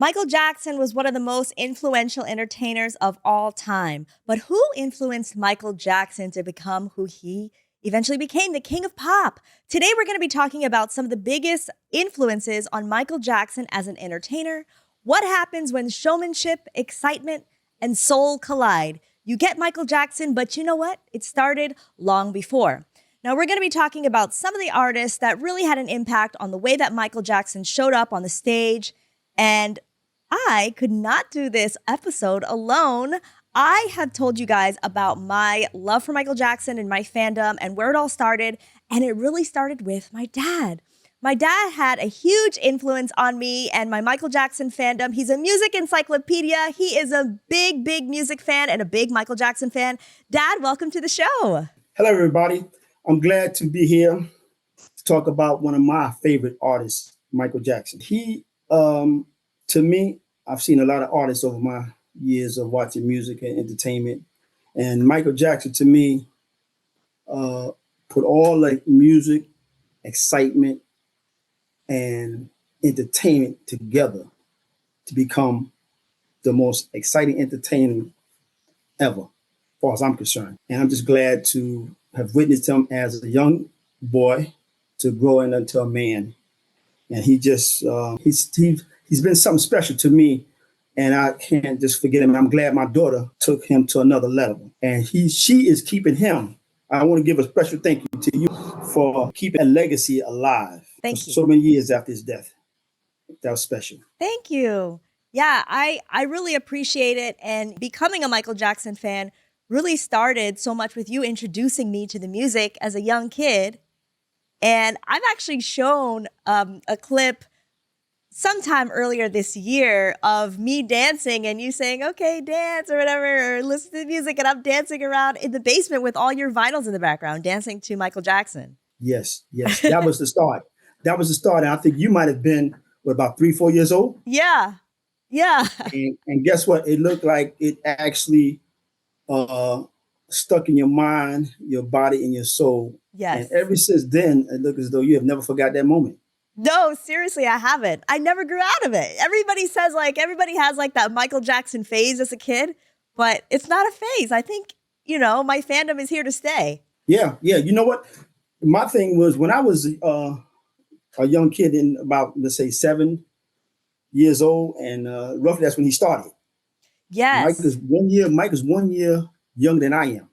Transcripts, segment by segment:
Michael Jackson was one of the most influential entertainers of all time. But who influenced Michael Jackson to become who he eventually became, the king of pop? Today, we're going to be talking about some of the biggest influences on Michael Jackson as an entertainer. What happens when showmanship, excitement, and soul collide? You get Michael Jackson, but you know what? It started long before. Now, we're going to be talking about some of the artists that really had an impact on the way that Michael Jackson showed up on the stage. And I could not do this episode alone. I have told you guys about my love for Michael Jackson and my fandom and where it all started. And it really started with my dad. My dad had a huge influence on me and my Michael Jackson fandom. He's a music encyclopedia. He is a big, big music fan and a big Michael Jackson fan. Dad, welcome to the show. Hello, everybody. I'm glad to be here to talk about one of my favorite artists, Michael Jackson. To me, I've seen a lot of artists over my years of watching music and entertainment. And Michael Jackson, to me, put all like music, excitement, and entertainment together to become the most exciting entertainer ever, as far as I'm concerned. And I'm just glad to have witnessed him as a young boy to growing into a man. And he just, he's been something special to me, and I can't just forget him. I'm glad my daughter took him to another level, and she is keeping him. I want to give a special thank you to you for keeping a legacy alive for so many years after his death. That was special. Thank you. Yeah, I really appreciate it. And becoming a Michael Jackson fan really started so much with you introducing me to the music as a young kid. And I've actually shown a clip sometime earlier this year of me dancing and you saying, okay, dance or whatever, or listen to the music. And I'm dancing around in the basement with all your vinyls in the background, dancing to Michael Jackson. Yes. That was the start. And I think you might have been, about 3-4 years old? Yeah. And guess what? It looked like it actually stuck in your mind, your body, and your soul. Yes. And ever since then, it looked as though you have never forgot that moment. No, seriously, I haven't. I never grew out of it. Everybody says everybody has that Michael Jackson phase as a kid, but it's not a phase. I think, my fandom is here to stay. Yeah. You know what? My thing was when I was a young kid in about, let's say, 7 years old, and roughly that's when he started. Yes. Mike is 1 year younger than I am.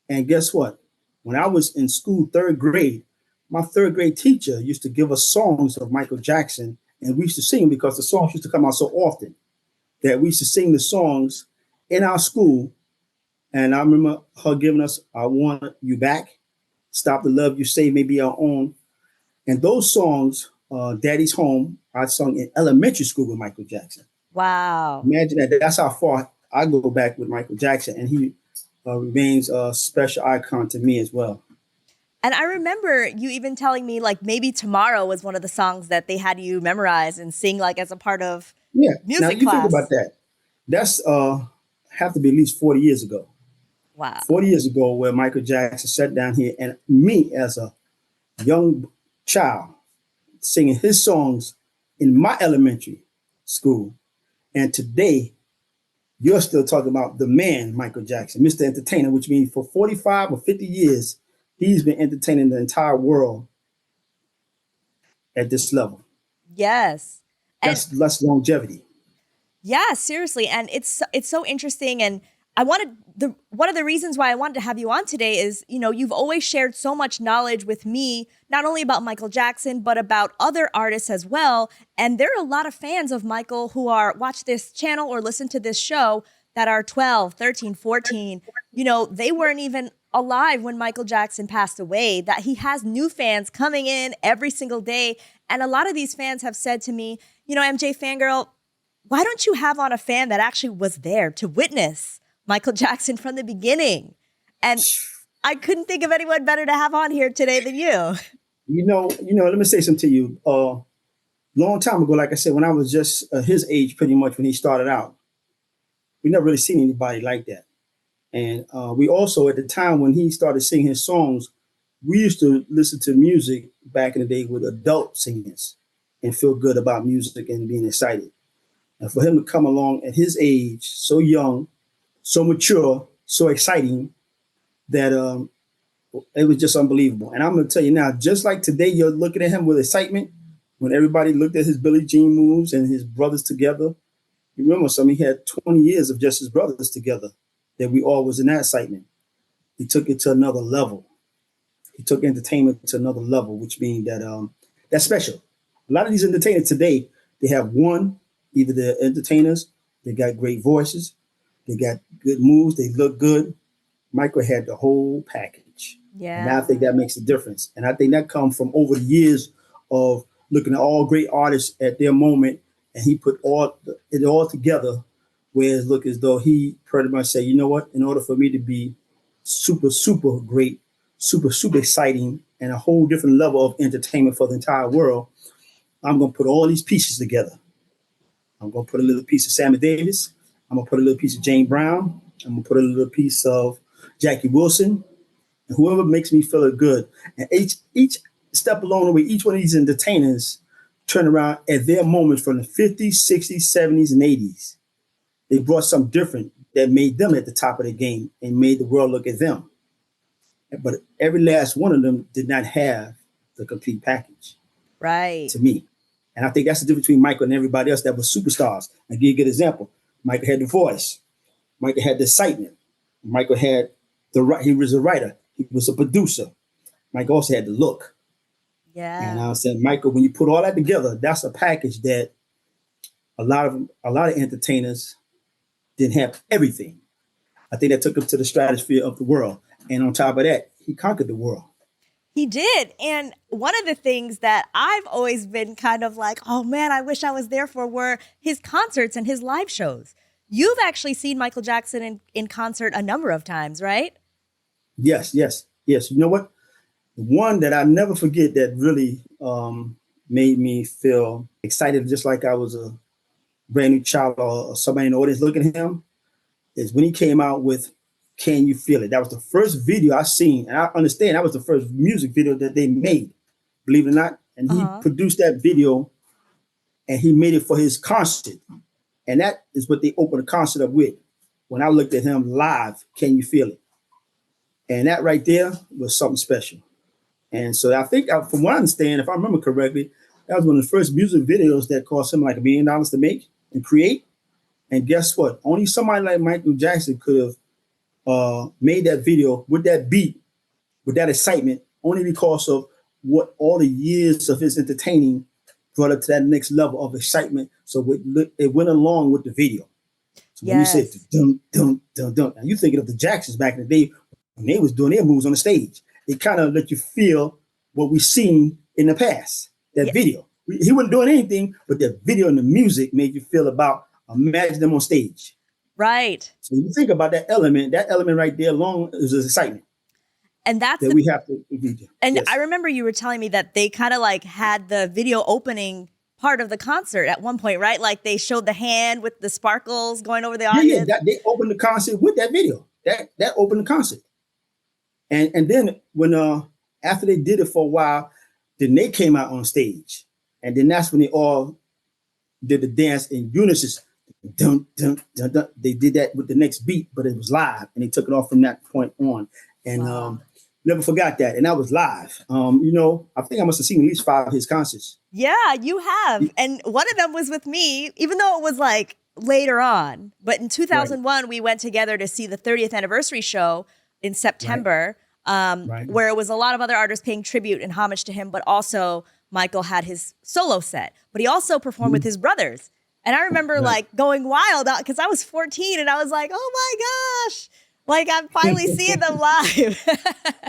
And guess what? When I was in school, 3rd grade, my 3rd grade teacher used to give us songs of Michael Jackson, and we used to sing because the songs used to come out so often that we used to sing the songs in our school. And I remember her giving us I Want You Back, Stop the Love You Say May Be Our Own. And those songs, Daddy's Home, I sung in elementary school with Michael Jackson. Wow. Imagine that. That's how far I go back with Michael Jackson. And he remains a special icon to me as well. And I remember you even telling me Maybe Tomorrow was one of the songs that they had you memorize and sing as a part of music now you class. Think about that. That's have to be at least 40 years ago. Wow. 40 years ago where Michael Jackson sat down here and me as a young child singing his songs in my elementary school. And today you're still talking about the man, Michael Jackson, Mr. Entertainer, which means for 45 or 50 years, he's been entertaining the entire world at this level. Yes. That's longevity. Yeah, seriously. And it's so interesting. And one of the reasons why I wanted to have you on today is, you've always shared so much knowledge with me, not only about Michael Jackson, but about other artists as well. And there are a lot of fans of Michael who watch this channel or listen to this show that are 12, 13, 14. They weren't even alive when Michael Jackson passed away, that he has new fans coming in every single day. And a lot of these fans have said to me, MJFangirl, why don't you have on a fan that actually was there to witness Michael Jackson from the beginning? And I couldn't think of anyone better to have on here today than you. Let me say something to you. Long time ago, like I said, when I was just his age, pretty much when he started out, we never really seen anybody like that. And we also, at the time when he started singing his songs, we used to listen to music back in the day with adult singers. and feel good about music and being excited. And for him to come along at his age, so young, so mature, so exciting, that it was just unbelievable. And I'm going to tell you now, just like today, you're looking at him with excitement. When everybody looked at his Billie Jean moves and his brothers together, you remember he had 20 years of just his brothers together, that we all was in that excitement. He took it to another level. He took entertainment to another level, which means that that's special. A lot of these entertainers today, they have either they're entertainers, they got great voices, they got good moves, they look good. Michael had the whole package. Yeah. And I think that makes a difference. And I think that comes from over the years of looking at all great artists at their moment, and he put it all together, whereas look as though he pretty much said, you know what, in order for me to be super, super great, super, super exciting, and a whole different level of entertainment for the entire world, I'm going to put all these pieces together. I'm going to put a little piece of Sammy Davis. I'm going to put a little piece of Jane Brown. I'm going to put a little piece of Jackie Wilson, and whoever makes me feel good. And each step along the way, each one of these entertainers turn around at their moments from the 50s, 60s, 70s, and 80s. They brought something different that made them at the top of the game and made the world look at them. But every last one of them did not have the complete package. Right. To me. And I think that's the difference between Michael and everybody else that was superstars. I'll give you a good example. Michael had the voice. Michael had the excitement. Michael had he was a writer. He was a producer. Michael also had the look. Yeah. And I said, Michael, when you put all that together, that's a package that a lot of entertainers didn't have everything. I think that took him to the stratosphere of the world. And on top of that, he conquered the world. He did. And one of the things that I've always been kind of like, oh man, I wish I was there for, were his concerts and his live shows. You've actually seen Michael Jackson in concert a number of times, right? Yes. You know what? The one that I never forget that really made me feel excited, just like I was a brand new child or somebody in the audience looking at him, is when he came out with Can You Feel It? That was the first video I seen. And I understand that was the first music video that they made, believe it or not. And he produced that video and he made it for his concert. And that is what they opened the concert up with. When I looked at him live, Can You Feel It? And that right there was something special. And so I think, from what I understand, if I remember correctly, that was one of the first music videos that cost him like $1 million to make and create. And guess what? Only somebody like Michael Jackson could have made that video with that beat, with that excitement, only because of what all the years of his entertaining brought up to that next level of excitement. So it went along with the video. So when you say dun, dun, dun, dun, now you thinking of the Jacksons back in the day when they was doing their moves on the stage. It kind of let you feel what we've seen in the past, that video. He wasn't doing anything, but the video and the music made you feel about, imagine them on stage. Right. So when you think about that element right there alone is excitement. And that's that we have to. And yes. I remember you were telling me that they kind of like had the video opening part of the concert at one point, right? Like they showed the hand with the sparkles going over the audience. Yeah, they opened the concert with that video. That opened the concert. And then when after they did it for a while, then they came out on stage. And then that's when they all did the dance in unison. Dun, dun, dun, dun. They did that with the next beat, but it was live. And they took it off from that point on. And never forgot that. And that was live. I think I must have seen at least 5 of his concerts. Yeah, you have. And one of them was with me, even though it was like later on. But in 2001, we went together to see the 30th anniversary show in September, where it was a lot of other artists paying tribute and homage to him, but also Michael had his solo set, but he also performed with his brothers. And I remember like going wild because I was 14 and I was like, oh my gosh, like I'm finally seeing them live.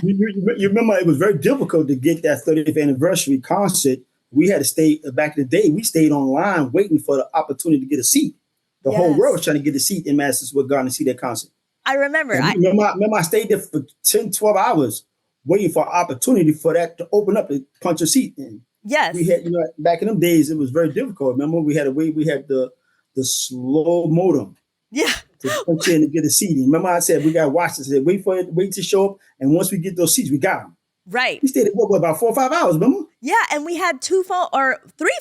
you remember it was very difficult to get that 30th anniversary concert. We had to stay, back in the day, we stayed online waiting for the opportunity to get a seat. The whole world was trying to get a seat in Madison Square Garden to see that concert. I remember. Remember I stayed there for 10, 12 hours waiting for an opportunity for that to open up and punch a seat in. Yes. We had, back in them days, it was very difficult. Remember, we had to wait. We had the slow modem. Yeah. To punch in and get a seat. Remember I said, we got to watch this. I said, wait to show up. And once we get those seats, we got them. Right. He stayed at what, about 4 or 5 hours, remember? Yeah, and we had 3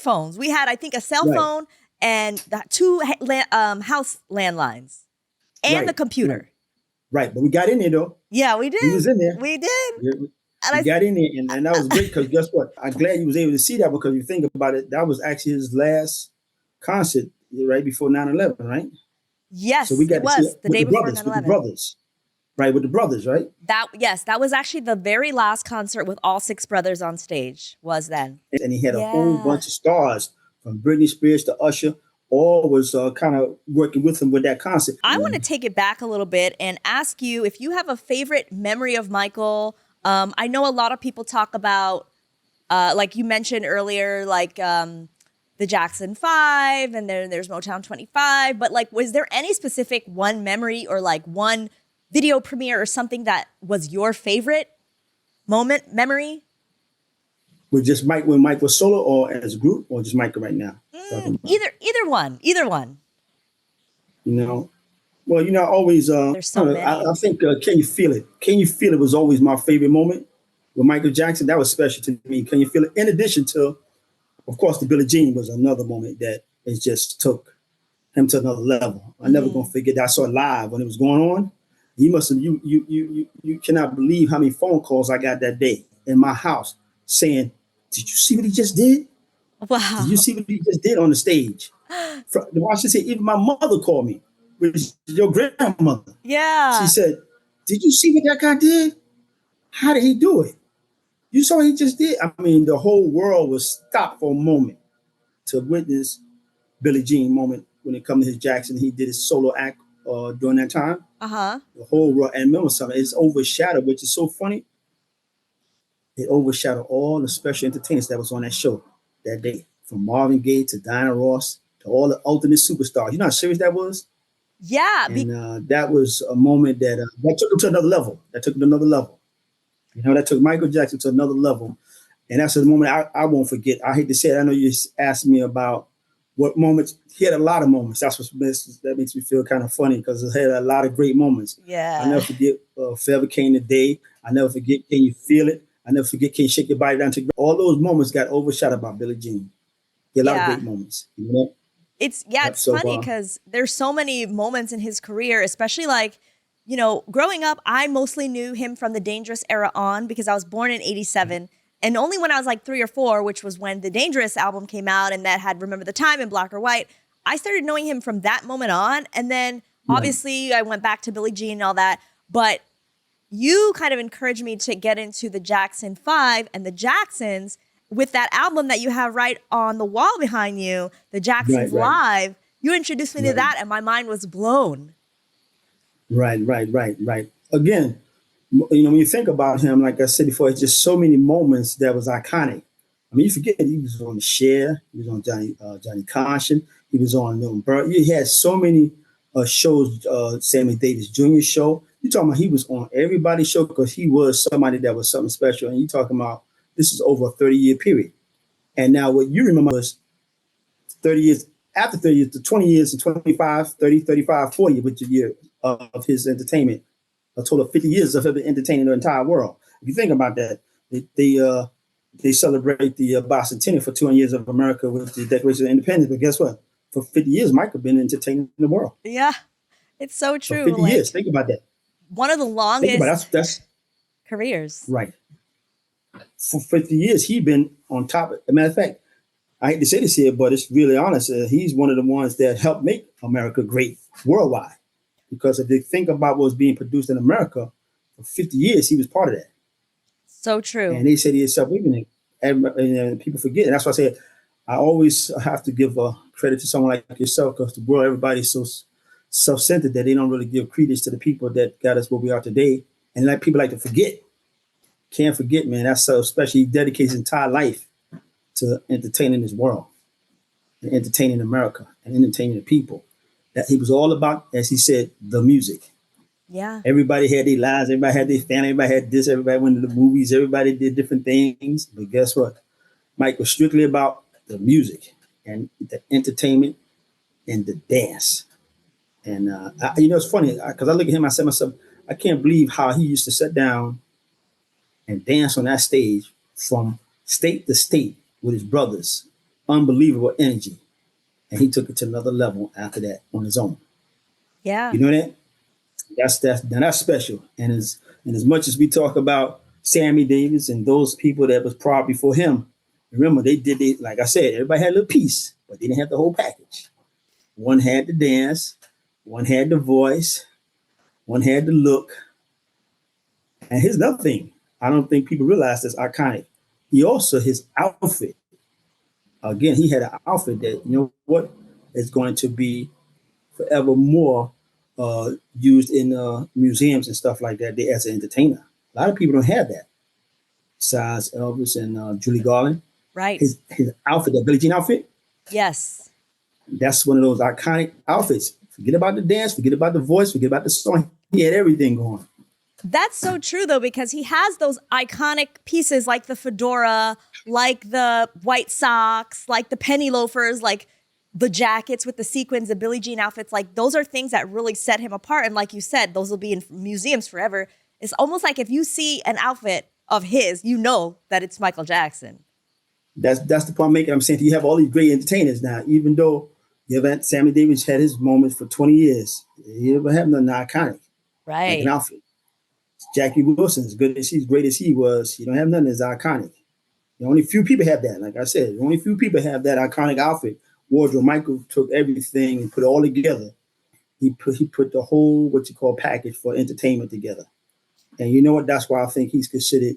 phones. We had, I think, a cell Right, phone and two house landlines and the right, right, computer. right. But we got in there though. Yeah, we We did. was in there. We did. We, And we I got in there, and that was great because guess what? I'm glad you was able to see that because you think about it, that was actually his last concert right before 9/11, right? So we yes, got it to see it was the day before with the 9/11. brothers, right? With the brothers, right? That was actually the very last concert with all six brothers on stage was then. And he had a whole Yeah. bunch of stars from Britney Spears to Usher. All was kind of working with him with that concert. I want to take it back a little bit and ask you if you have a favorite memory of Michael. I know a lot of people talk about, like you mentioned earlier, like the Jackson 5, and then there's Motown 25. But like, was there any specific one memory or like one video premiere or something that was your favorite memory? With just Mike, when Mike was solo or as a group, or just Mike right now? Either one. You know, well, I always, There's so many. I think, Can You Feel It? Can You Feel It was always my favorite moment with Michael Jackson. That was special to me. Can You Feel It? In addition to, of course, the Billie Jean was another moment that it just took him to another level. I'm never gonna forget that. I saw it live when it was going on. You must have, you cannot believe how many phone calls I got that day in my house saying, "Did you see what he just did? Did you Wow. see what he just did on the stage?" I should say, even my mother called me, which is your grandmother. She Yeah. said, "Did you see what that guy did? How did he do it? You saw what he just did?" I mean, the whole world was stopped for a moment to witness Billie Jean moment when it comes to his Jackson. He did his solo act during that time. Uh-huh. The whole world, and remember something, it's overshadowed, which is so funny. It overshadowed all the special entertainers that was on that show that day, from Marvin Gaye to Diana Ross to all the ultimate superstars. You know how serious that was? Yeah. And that was a moment that took him to another level. That took him to another level. That took Michael Jackson to another level. And that's a moment I won't forget. I hate to say it. I know you asked me about what moments. He had a lot of moments. That makes me feel kind of funny because he had a lot of great moments. I'll Yeah. never forget Forever Came the Day. I never forget Can You Feel It? I never forget Can You Shake Your Body Down to all those moments got overshadowed by Billie Jean. He had a lot of Yeah. great moments. You know? It's Yep. it's So funny because there's so many moments in his career, especially like, growing up, I mostly knew him from the Dangerous era on because I was born in 87. And only when I was like 3 or 4, which was when the Dangerous album came out and that had Remember the Time in black or white, I started knowing him from that moment on. And then right. obviously I went back to Billie Jean and all that. But you kind of encouraged me to get into the Jackson 5 and the Jacksons with that album that you have right on the wall behind you, the Jacksons Right. Live. You introduced me to Right. that and my mind was blown. Right. Again, when you think about him, like I said before, it's just so many moments that was iconic. I mean, you forget he was on the Cher, he was on Johnny Carson, he was on Milton Berle. He had so many shows. Sammy Davis Jr. show. You talking about he was on everybody's show because he was somebody that was something special. And you talking about this is over a 30-year period. And now what you remember was 30 years after 30 years to 20 years and 25, 30, 35, 40, which is a year of his entertainment. A total of 50 years of him entertaining the entire world. If you think about that, they celebrate the bicentennial for 200 years of America with the Declaration of Independence. But guess what? For 50 years, Michael been entertaining the world. Yeah, it's so For true. 50 Like years. Think about that. one of the Think about longest that's careers. right. For 50 years, he been on top. As a matter of fact, I hate to say this here, but it's really honest. He's one of the ones that helped make America great worldwide. Because if they think about what was being produced in America for 50 years, he was part of that. So true. And they said he is self-ignorant. And people forget. And that's why I said I always have to give credit to someone like yourself because the world, everybody's so self-centered that they don't really give credence to the people that got us where we are today. And like people like to forget. Can't forget, man. That's so special. He dedicates his entire life to entertaining this world and entertaining America and entertaining the people. That he was all about, as he said, the music. Yeah. Everybody had their lives, everybody had their family, everybody had this, everybody went to the movies, everybody did different things. But guess what? Mike was strictly about the music and the entertainment and the dance. And it's funny because I look at him, I said to myself, I can't believe how he used to sit down and dance on that stage from state to state with his brothers. Unbelievable energy. And he took it to another level after that on his own. Yeah. You know that? That's special. And as much as we talk about Sammy Davis and those people that was prior before him, remember they did it, like I said, everybody had a little piece, but they didn't have the whole package. One had the dance, one had the voice, one had the look. And here's another thing. I don't think people realize that's iconic. He also, his outfit. Again, he had an outfit that, you know what, is going to be forevermore used in museums and stuff like that as an entertainer. A lot of people don't have that. Besides Elvis and Julie Garland. Right. His outfit, that Billie Jean outfit, Yes. that's one of those iconic outfits. Forget about the dance, forget about the voice, forget about the song. He had everything going. That's so true, though, because he has those iconic pieces like the fedora, like the white socks, like the penny loafers, like the jackets with the sequins, the Billie Jean outfits. Like those are things that really set him apart. And like you said, those will be in museums forever. It's almost like if you see an outfit of his, you know that it's Michael Jackson. That's the point I'm making. I'm saying you have all these great entertainers now, even though Sammy Davis had his moments for 20 years. He never had nothing iconic. Right. Like an outfit. Jackie Wilson, as good as he's great as he was, you don't have nothing that's iconic. Only few people have that. Like I said, only few people have that iconic outfit. Wardrobe. Michael took everything and put it all together. He put the whole what you call package for entertainment together. And you know what? That's why I think he's considered,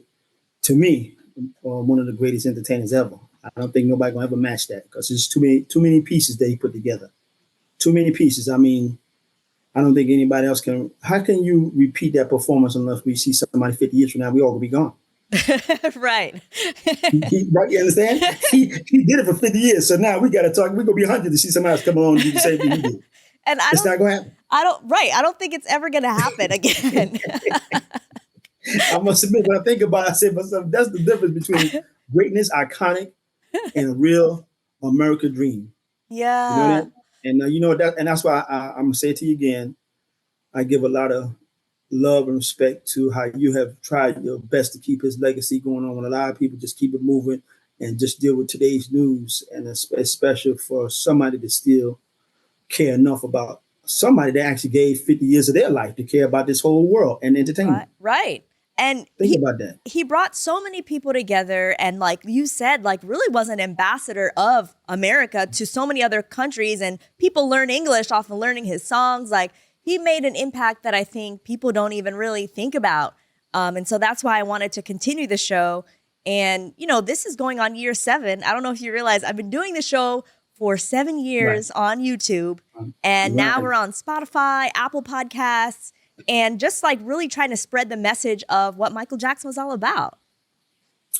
to me, one of the greatest entertainers ever. I don't think nobody gonna ever match that because there's too many pieces that he put together. Too many pieces. I mean, I don't think anybody else can. How can you repeat that performance unless we see somebody 50 years from now? We all gonna be gone. Right. Right, you understand? He did it for 50 years, so now we got to talk. We're gonna be 100 to see somebody else come along and do the same thing he did. And it's not gonna happen. I don't think it's ever gonna happen again. I must admit, when I think about it, I say to myself, that's the difference between greatness, iconic, and a real American dream. Yeah. You know that? And you know that, and that's why I'm gonna say it to you again. I give a lot of love and respect to how you have tried your best to keep his legacy going on. When a lot of people just keep it moving and just deal with today's news, and especially for somebody to still care enough about somebody that actually gave 50 years of their life to care about this whole world and entertainment. Right. And think about that. He brought so many people together, and like you said, like really was an ambassador of America to so many other countries, and people learn English off of learning his songs. Like he made an impact that I think people don't even really think about. And so that's why I wanted to continue the show. And, you know, this is going on year 7. I don't know if you realize I've been doing the show for 7 years on YouTube. And now we're on Spotify, Apple Podcasts, and just like really trying to spread the message of what Michael Jackson was all about.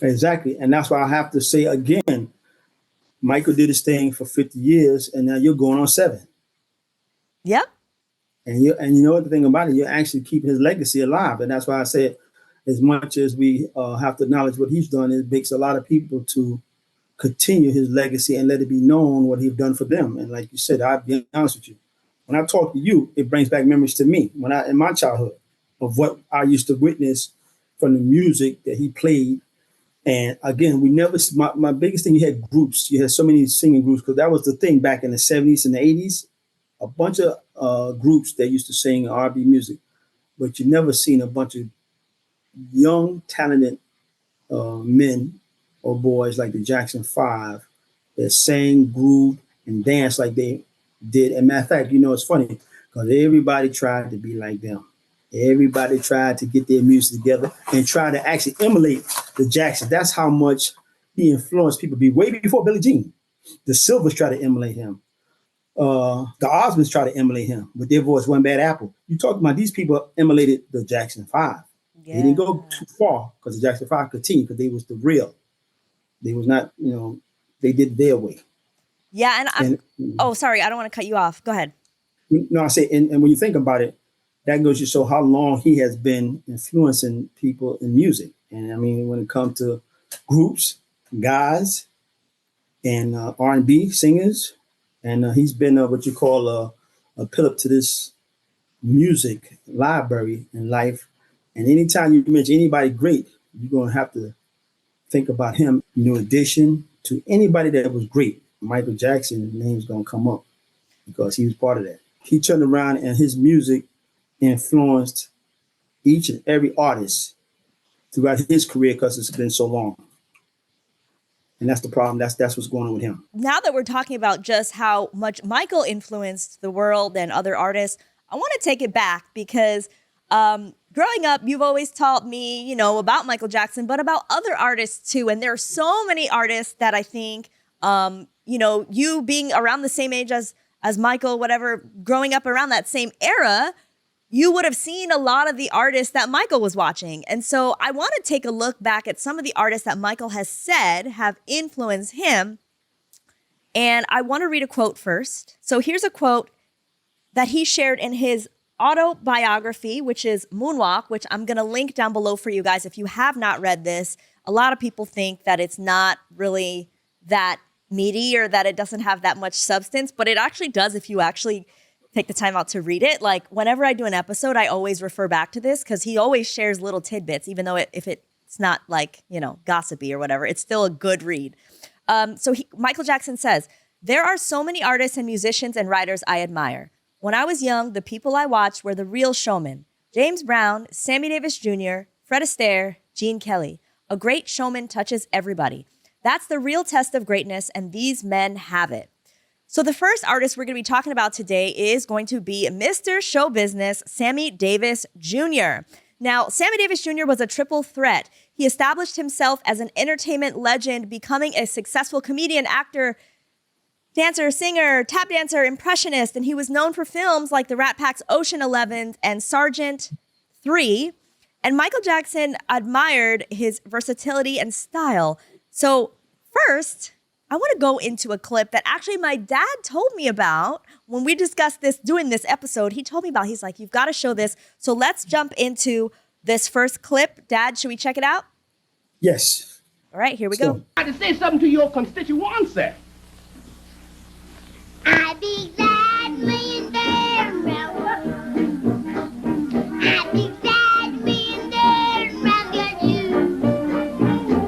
Exactly. And that's why I have to say again, Michael did his thing for 50 years and now you're going on 7. Yep. And you know what the thing about it, you're actually keeping his legacy alive. And that's why I said, as much as we have to acknowledge what he's done, it makes a lot of people to continue his legacy and let it be known what he's done for them. And like you said, I'll be honest with you. When I talk to you, it brings back memories to me in my childhood of what I used to witness from the music that he played. And again, my biggest thing, you had groups. You had so many singing groups because that was the thing back in the 70s and the 80s. A bunch of groups that used to sing R&B music, but you never seen a bunch of young, talented men or boys like the Jackson 5 that sang, grooved, and danced like they did. And matter of fact, you know, it's funny because everybody tried to be like them. Everybody tried to get their music together and try to actually emulate the Jackson. That's how much he influenced people. Way before Billie Jean. The Silvers tried to emulate him. The Osmonds tried to emulate him with their voice, One Bad Apple. You talking about these people emulated the Jackson 5. Yeah. They didn't go too far because the Jackson 5 continued because they was the real. They was not, you know, they did their way. Yeah, sorry, I don't want to cut you off. Go ahead. No, I say, and when you think about it, that goes to show how long he has been influencing people in music. And I mean, when it comes to groups, guys, and R&B singers, and he's been what you call a pillar to this music library in life. And anytime you mention anybody great, you're going to have to think about him. In addition to anybody that was great, Michael Jackson's name's going to come up because he was part of that. He turned around and his music influenced each and every artist throughout his career because it's been so long. And that's the problem. That's what's going on with him. Now that we're talking about just how much Michael influenced the world and other artists, I want to take it back because growing up, you've always taught me, you know, about Michael Jackson, but about other artists too. And there are so many artists that I think, you know, you being around the same age as Michael, whatever, growing up around that same era, you would have seen a lot of the artists that Michael was watching. And so I want to take a look back at some of the artists that Michael has said have influenced him. And I want to read a quote first. So here's a quote that he shared in his autobiography, which is Moonwalk, which I'm going to link down below for you guys. If you have not read this, a lot of people think that it's not really that meaty or that it doesn't have that much substance, but it actually does if you actually take the time out to read it. Like whenever I do an episode, I always refer back to this because he always shares little tidbits, even though if it's not like, you know, gossipy or whatever, it's still a good read. Michael Jackson says, "There are so many artists and musicians and writers I admire. When I was young, the people I watched were the real showmen. James Brown, Sammy Davis Jr., Fred Astaire, Gene Kelly. A great showman touches everybody. That's the real test of greatness, and these men have it." So the first artist we're going to be talking about today is going to be Mr. Show Business, Sammy Davis Jr. Now, Sammy Davis Jr. was a triple threat. He established himself as an entertainment legend, becoming a successful comedian, actor, dancer, singer, tap dancer, impressionist, and he was known for films like the Rat Pack's Ocean 11 and Sergeant 3. And Michael Jackson admired his versatility and style. So first, I want to go into a clip that actually my dad told me about when we discussed this, doing this episode. He told me about, he's like, you've got to show this. So let's jump into this first clip. Dad, should we check it out? Yes. All right, here we go. I to say something to your constituency. I be glad when they're around. I be glad when they're around you.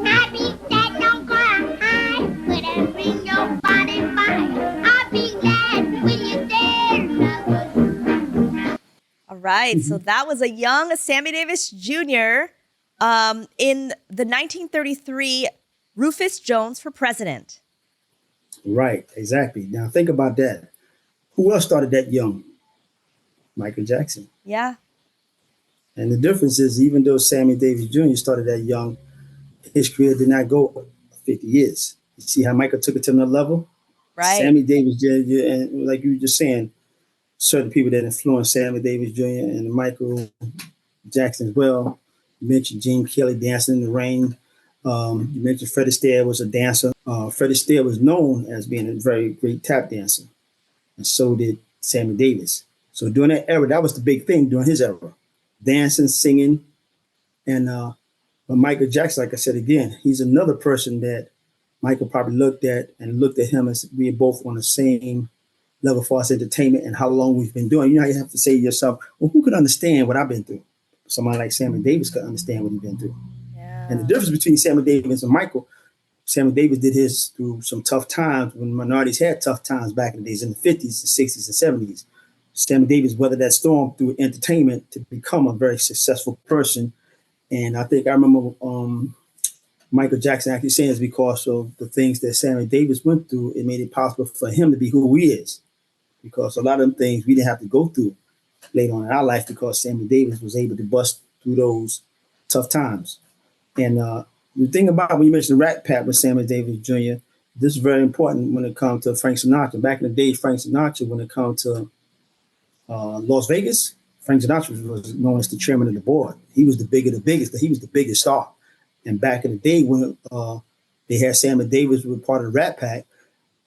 I be glad don't go high, but I bring nobody by. I be glad when you're there around. All right, so that was a young Sammy Davis Jr. In the 1933 Rufus Jones for president. Right, exactly. Now think about that. Who else started that young? Michael Jackson. Yeah. And the difference is, even though Sammy Davis Jr. started that young, his career did not go 50 years. You see how Michael took it to another level? Right. Sammy Davis Jr., and like you were just saying, certain people that influenced Sammy Davis Jr. and Michael Jackson as well. You mentioned Gene Kelly, Dancing in the Rain. You mentioned Fred Astaire was a dancer. Fred Astaire was known as being a very great tap dancer, and so did Sammy Davis. So during that era, that was the big thing during his era, dancing, singing, and but Michael Jackson, like I said again, he's another person that Michael probably looked at him as being both on the same level for us entertainment and how long we've been doing. You know, you have to say to yourself, well, who could understand what I've been through? Somebody like Sammy Davis could understand what he's been through. And the difference between Sammy Davis and Michael, Sammy Davis did his through some tough times when minorities had tough times back in the days in the 50s, the 60s, and 70s. Sammy Davis weathered that storm through entertainment to become a very successful person. And I remember Michael Jackson actually saying it's because of the things that Sammy Davis went through. It made it possible for him to be who he is. Because a lot of them things we didn't have to go through later on in our life because Sammy Davis was able to bust through those tough times. And the thing about when you mentioned the Rat Pack with Sammy Davis Jr., this is very important when it comes to Frank Sinatra. Back in the day, Frank Sinatra, when it comes to Las Vegas, Frank Sinatra was known as the chairman of the board. He was the biggest. He was the biggest star. And back in the day when they had Sammy Davis with part of the Rat Pack,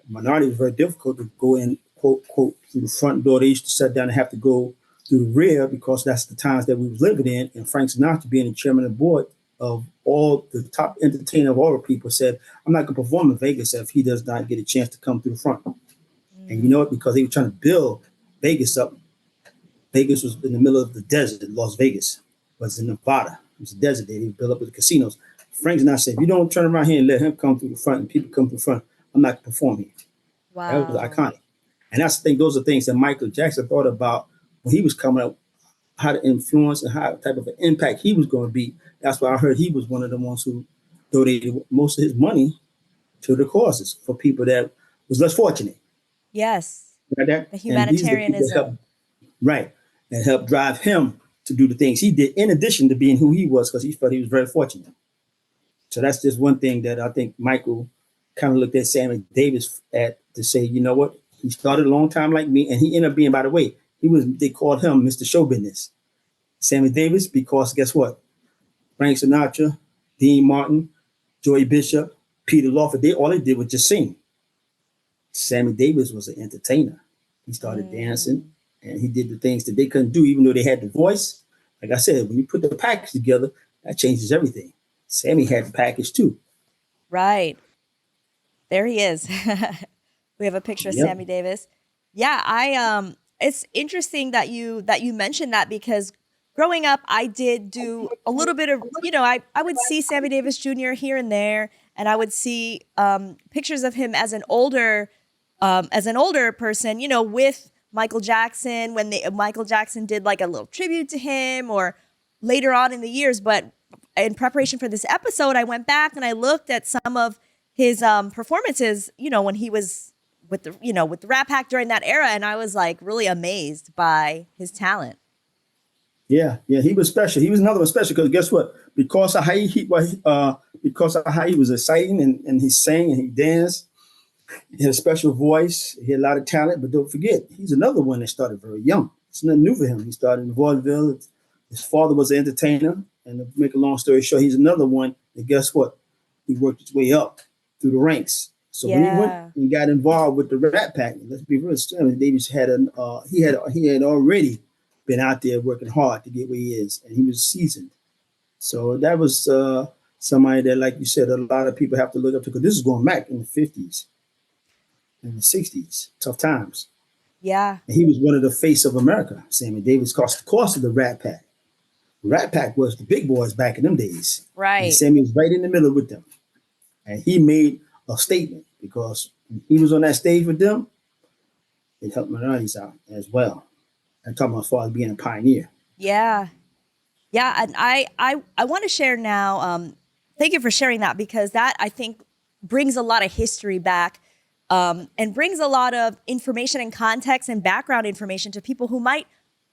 minority was very difficult to go in, quote, through the front door. They used to sit down and have to go through the rear because that's the times that we was living in. And Frank Sinatra, being the chairman of the board of all the top entertainer of all the people, said, I'm not going to perform in Vegas if he does not get a chance to come through the front. And you know what? Because they were trying to build Vegas up. Vegas was in the middle of the desert. Las Vegas was in Nevada. It was a desert there. He was built up with the casinos. Frank Sinatra said, if you don't turn around here and let him come through the front and people come through the front, I'm not going to perform here. That was Wow. iconic. And that's the thing, those are things that Michael Jackson thought about when he was coming up, how to influence and how type of an impact he was going to be. That's why I heard he was one of the ones who donated most of his money to the causes for people that was less fortunate. Yes. Like that. The And these are the people that humanitarianism. helped, right, and helped drive him to do the things he did in addition to being who he was because he felt he was very fortunate. So that's just one thing that I think Michael kind of looked at Sammy Davis at to say, you know what, he started a long time like me, and he ended up being, by the way, they called him Mr. Show Business. Sammy Davis, because guess what? Frank Sinatra, Dean Martin, Joey Bishop, Peter Lawford, all they did was just sing. Sammy Davis was an entertainer. He started dancing and he did the things that they couldn't do, even though they had the voice. Like I said, when you put the package together, that changes everything. Sammy had the package too. Right. There he is. We have a picture of Yep. Sammy Davis. Yeah, it's interesting that you mentioned that because growing up I did do a little bit of, I would see Sammy Davis Jr. here and there, and I would see pictures of him as an older person, with Michael Jackson when Michael Jackson did like a little tribute to him or later on in the years. But in preparation for this episode, I went back and I looked at some of his performances, when he was with the Rat Pack during that era, and I was like really amazed by his talent. Yeah, he was special. He was another one special because guess what? Because of how he was exciting and he sang and he danced, he had a special voice, he had a lot of talent. But don't forget, he's another one that started very young. It's nothing new for him. He started in vaudeville. His father was an entertainer, and to make a long story short, he's another one that guess what? He worked his way up through the ranks. So when he went and got involved with the Rat Pack, let's be real, Sammy Davis had he had already been out there working hard to get where he is, and he was seasoned. So that was somebody that, like you said, a lot of people have to look up to because this is going back in the 50s and the 60s, tough times. Yeah. And he was one of the face of America. Sammy Davis cost of the Rat Pack. The Rat Pack was the big boys back in them days. Right. And Sammy was right in the middle with them. And he made a statement because when he was on that stage with them, it helped minorities out as well. I'm talking about as far as being a pioneer. Yeah. Yeah. And I want to share now. Thank you for sharing that because that I think brings a lot of history back and brings a lot of information and context and background information to people who might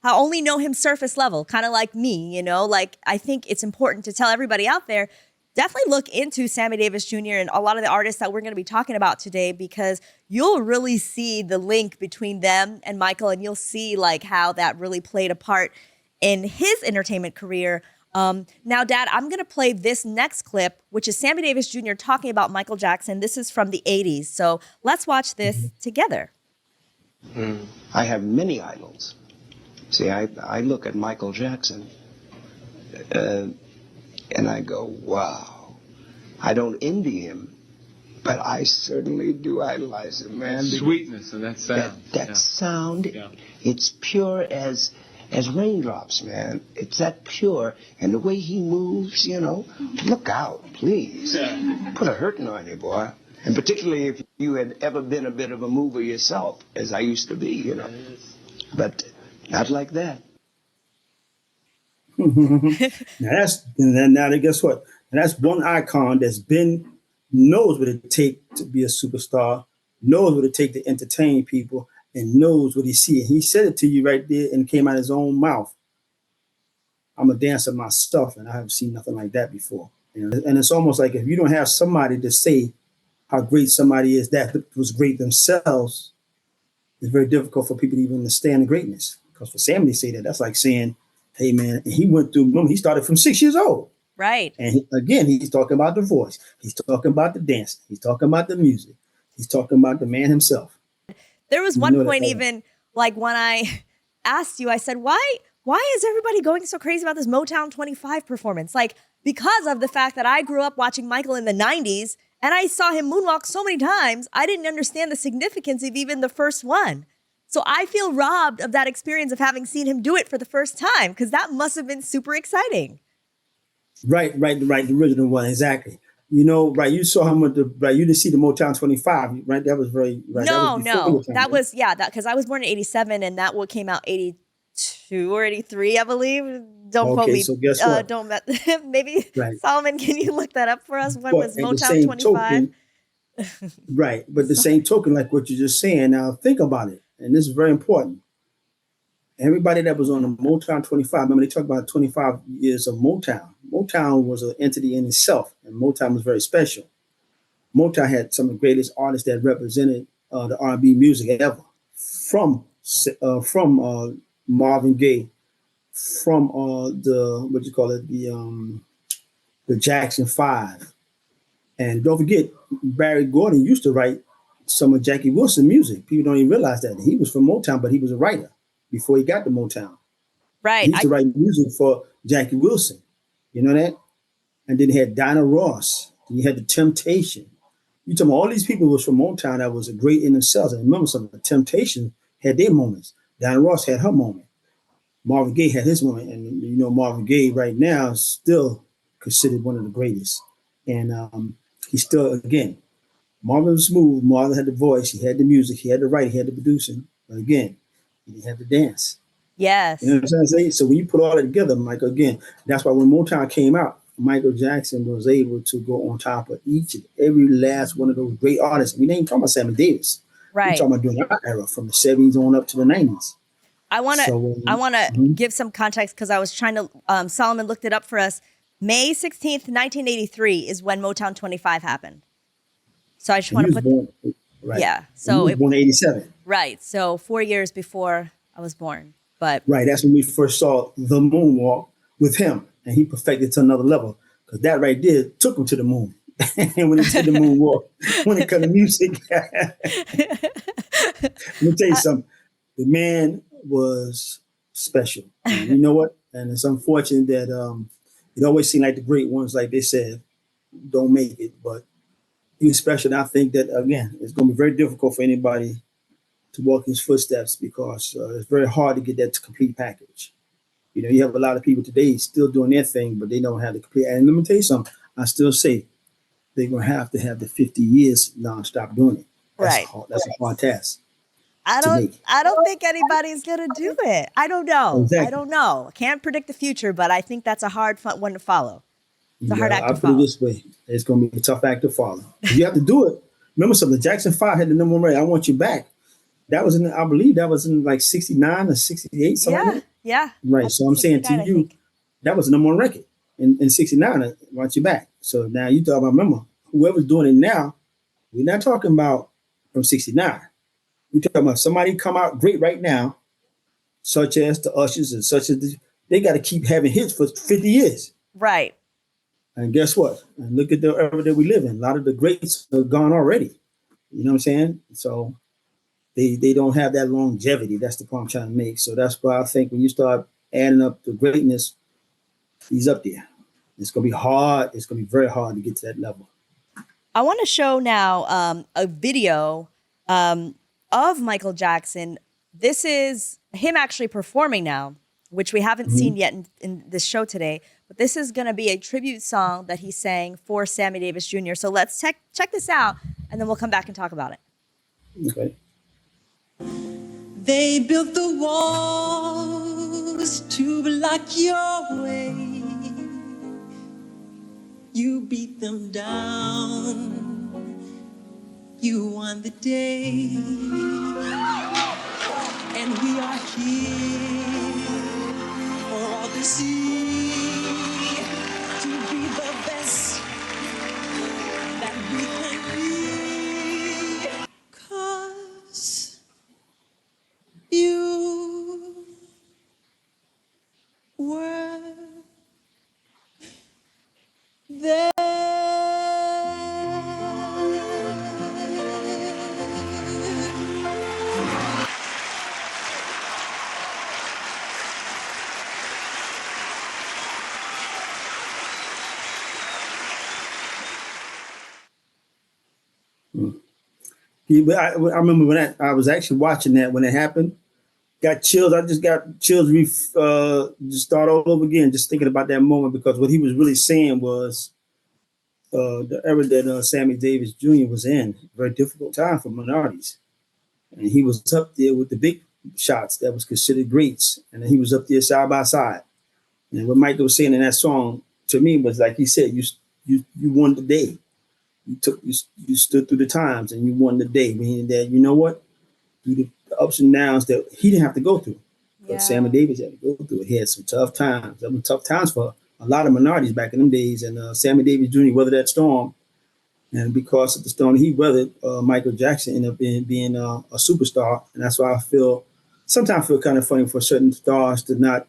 only know him surface level, kind of like me, like I think it's important to tell everybody out there, definitely look into Sammy Davis Jr. and a lot of the artists that we're going to be talking about today because you'll really see the link between them and Michael, and you'll see like how that really played a part in his entertainment career. Now, Dad, I'm going to play this next clip, which is Sammy Davis Jr. talking about Michael Jackson. This is from the 80s. So let's watch this together. I have many idols. See, I look at Michael Jackson and I go, wow. I don't envy him, but I certainly do idolize him, man. Sweetness and that sound. That sound, it's pure as raindrops, man. It's that pure. And the way he moves, look out, please. Put a hurting on you, boy. And particularly if you had ever been a bit of a mover yourself, as I used to be, But not like that. Now guess what? And that's one icon that's knows what it takes to be a superstar, knows what it takes to entertain people, and knows what he sees. He said it to you right there and came out of his own mouth. I'm a dancer myself, and I haven't seen nothing like that before. And it's almost like if you don't have somebody to say how great somebody is that was great themselves, it's very difficult for people to even understand the greatness. Because for Sammy to say that, that's like saying, hey, man, and he went through, remember, he started from 6 years old. Right. And he's talking about the voice. He's talking about the dance. He's talking about the music. He's talking about the man himself. There was one point even, like when I asked you, I said, why is everybody going so crazy about this Motown 25 performance? Like, because of the fact that I grew up watching Michael in the 90s and I saw him moonwalk so many times, I didn't understand the significance of even the first one. So I feel robbed of that experience of having seen him do it for the first time because that must have been super exciting. Right. The original one, exactly. You know, right. You saw how much right. You didn't see the Motown 25, right? That was very right. That was No, before your no. time, That right? was, yeah, that because I was born in 87 and that one came out 82 or 83, I believe. Don't quote Okay, me. so guess what? Don't maybe Right. Solomon, can you look that up for us? When But was at the Motown same 25? token, right. But the same token, like what you're just saying, now think about it. And this is very important. Everybody that was on the Motown 25, remember they talk about 25 years of Motown. Motown was an entity in itself, and Motown was very special. Motown had some of the greatest artists that represented the R&B music ever, from Marvin Gaye, from the what you call it, the Jackson Five, and don't forget Barry Gordon used to write some of Jackie Wilson music. People don't even realize that he was from Motown, but he was a writer before he got to Motown. Right. He used to write music for Jackie Wilson. You know that? And then he had Dinah Ross. And you had the Temptation. You talking about all these people was from Motown that was a great in themselves. And remember, some of the Temptation had their moments. Dinah Ross had her moment. Marvin Gaye had his moment, and you know Marvin Gaye right now is still considered one of the greatest. And he's still again, Marvin was smooth. Marvin had the voice. He had the music. He had the writing. He had the producing. But again, he didn't have the dance. You know Yes. what I'm trying to say? So when you put all that together, Michael, again, that's why when Motown came out, Michael Jackson was able to go on top of each and every last one of those great artists. We ain't talking about Sammy Davis. We're Right. talking about during our era, from the 70s on up to the 90s. I want to So, I want to mhm. give some context because I was trying to Solomon looked it up for us. May 16th, 1983 is when Motown 25 happened. So I just And want he to was put, born, right. yeah. And he So was born in 87. right. So 4 years before I was born. But Right. That's when we first saw the moonwalk with him. And he perfected it to another level. Because that right there took him to the moon. And when he did the moonwalk, when it comes to music, let me tell you something. The man was special. And you know what? And it's unfortunate that it always seemed like the great ones, like they said, don't make it. But he was special. And I think that, again, it's going to be very difficult for anybody to walk in his footsteps because it's very hard to get that complete package. You know, you have a lot of people today still doing their thing, but they don't have the complete. And let me tell you something. I still say they're going to have the 50 years nonstop doing it. right. That's a hard task I to don't make. I don't think anybody's going to do it. I don't know. I Exactly. don't know. I can't predict the future, but I think that's a hard one to follow. It's a hard Yeah, act I to put it follow. this way: it's going to be a tough act to follow. You have to do it. Remember something? The Jackson Five had the number one rate. I want you back. That was in, I believe, that was in like '69 or '68, something like Yeah. that. Yeah. Right. Up So to I'm saying to 69, I you, think. that was the number one record in '69. I want you back. So now you talk about, remember, whoever's doing it now, we're not talking about from '69. We're talking about somebody come out great right now, such as the Ushers and such as they got to keep having hits for 50 years. Right. And guess what? And look at the era that we live in. A lot of the greats are gone already. You know what I'm saying? So they don't have that longevity. That's the point I'm trying to make. So that's why I think when you start adding up the greatness, he's up there. It's gonna be hard. It's gonna be very hard to get to that level. I want to show now a video of Michael Jackson. This is him actually performing now, which we haven't seen yet in this show today. But this is going to be a tribute song that he sang for Sammy Davis Jr. So let's check this out, and then we'll come back and talk about it. Okay. They built the walls to block your way. You beat them down. You won the day. And we are here for all to see. To be the best that we can be. 'Cause you were there. I remember when I was actually watching that when it happened. got chills. I just got chills. Just start all over again, just thinking about that moment, because what he was really saying was the era that Sammy Davis Jr. was in, very difficult time for minorities, and he was up there with the big shots that was considered greats, and he was up there side by side. And what Michael was saying in that song to me was like he said, you won the day. You stood through the times and you won the day. Meaning that, you know what, through the ups and downs that he didn't have to go through, but Sammy Davis had to go through it. He had some tough times. That were tough times for a lot of minorities back in them days. And Sammy Davis Jr. weathered that storm, and because of the storm he weathered, Michael Jackson ended up being a superstar. And that's why sometimes I feel kind of funny for certain stars to not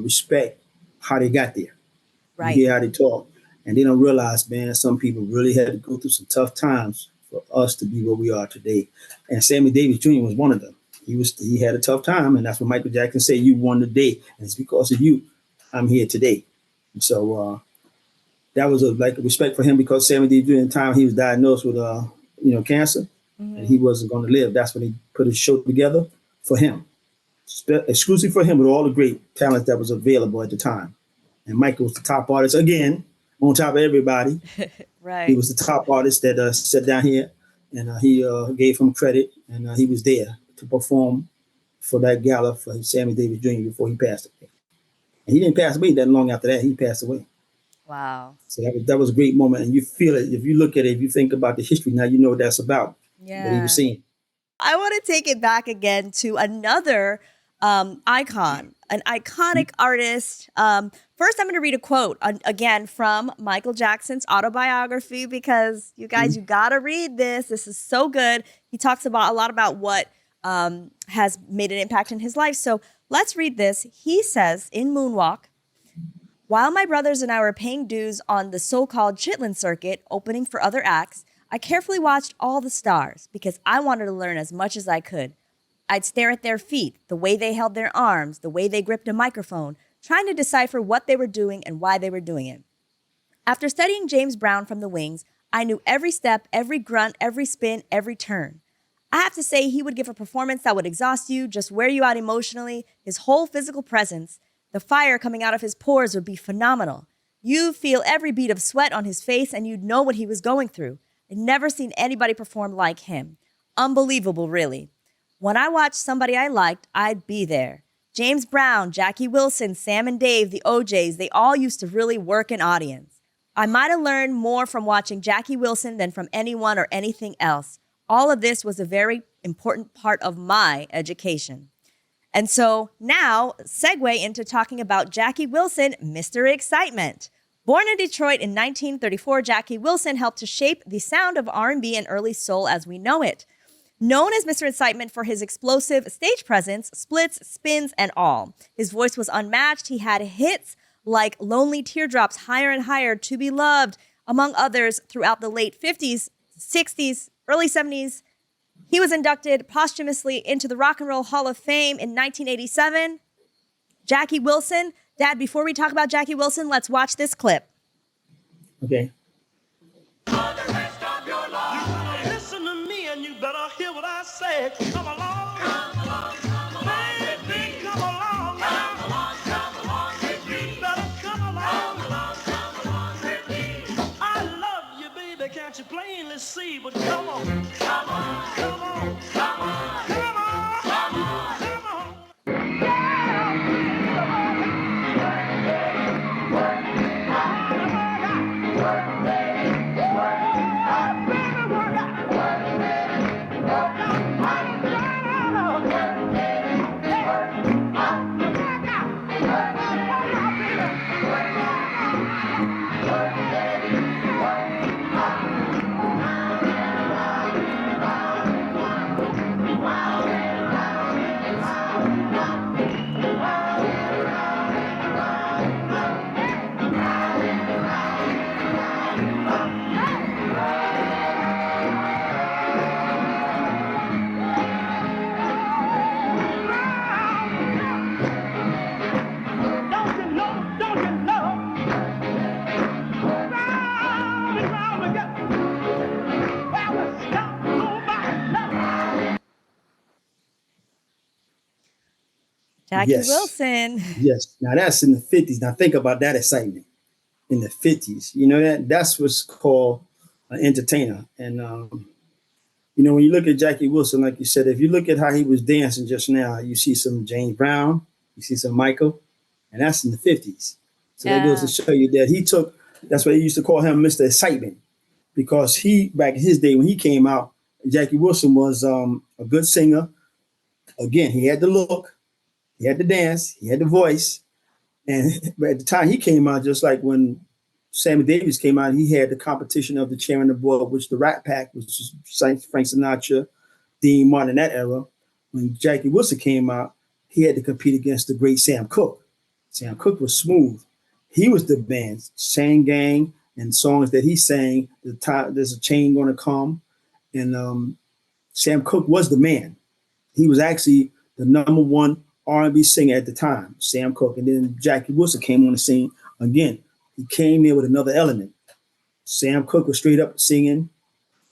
respect how they got there. Right. You hear how they talk, and they don't realize, man, some people really had to go through some tough times for us to be where we are today. And Sammy Davis Jr. was one of them. He had a tough time, and that's what Michael Jackson said, you won the day. And it's because of you I'm here today. And so that was a respect for him, because Sammy Davis Jr. at the time he was diagnosed with cancer, and he wasn't going to live. That's when he put his show together for him, exclusive for him, with all the great talent that was available at the time. And Michael was the top artist again, on top of everybody. Right. He was the top artist that sat down here, and he gave him credit, and he was there to perform for that gala for Sammy Davis Jr. before he passed away. And he didn't pass away that long after that. He passed away. Wow. So that was a great moment, and you feel it. If you look at it, if you think about the history now, you know what that's about. Yeah. What he was saying. I want to take it back again to another icon, an iconic artist. First, I'm going to read a quote again from Michael Jackson's autobiography, because you guys, you got to read this. This is so good. He talks a lot about what has made an impact in his life. So let's read this. He says in Moonwalk, "While my brothers and I were paying dues on the so-called Chitlin circuit, opening for other acts, I carefully watched all the stars because I wanted to learn as much as I could. I'd stare at their feet, the way they held their arms, the way they gripped a microphone, trying to decipher what they were doing and why they were doing it. After studying James Brown from the wings, I knew every step, every grunt, every spin, every turn. I have to say, he would give a performance that would exhaust you, just wear you out emotionally. His whole physical presence, the fire coming out of his pores, would be phenomenal. You'd feel every bead of sweat on his face and you'd know what he was going through. I'd never seen anybody perform like him. Unbelievable, really. When I watched somebody I liked, I'd be there. James Brown, Jackie Wilson, Sam and Dave, the OJs, they all used to really work an audience. I might have learned more from watching Jackie Wilson than from anyone or anything else. All of this was a very important part of my education." And so now, segue into talking about Jackie Wilson, Mr. Excitement. Born in Detroit in 1934, Jackie Wilson helped to shape the sound of R&B and early soul as we know it. Known as Mr. Excitement for his explosive stage presence, splits, spins, and all. His voice was unmatched. He had hits like Lonely Teardrops, Higher and Higher, To Be Loved, among others throughout the late 50s, 60s, early 70s. He was inducted posthumously into the Rock and Roll Hall of Fame in 1987. Jackie Wilson. Dad, before we talk about Jackie Wilson, let's watch this clip. Okay. Listen to me and you better hear what I say. Come along. Come along, come along. Baby, come along. Come along, come along with me. You better come along. Come along with me. I love you, baby, can't you plainly see? But come on. Come on, come on, come on, come on, come on, come on. Jackie Yes. Wilson. Yes. Now that's in the 50s. Now think about that excitement in the 50s. You know that's what's called an entertainer. And when you look at Jackie Wilson, like you said, if you look at how he was dancing just now, you see some James Brown, you see some Michael, and that's in the 50s. So that goes to Yeah. show you that that's why they used to call him Mr. Excitement, because back in his day when he came out, Jackie Wilson was a good singer. Again, he had the look, he had the dance, he had the voice. And at the time he came out, just like when Sammy Davis came out, he had the competition of the Chair and the Board, which the Rat Pack, which was Frank Sinatra, Dean Martin, in that era. When Jackie Wilson came out, he had to compete against the great Sam Cooke. Sam Cooke was smooth. He was the band, Chain Gang, and songs that he sang. The time there's a chain gonna come, and Sam Cooke was the man. He was actually the number one R&B singer at the time, Sam Cooke. And then Jackie Wilson came on the scene again. He came in with another element. Sam Cooke was straight up singing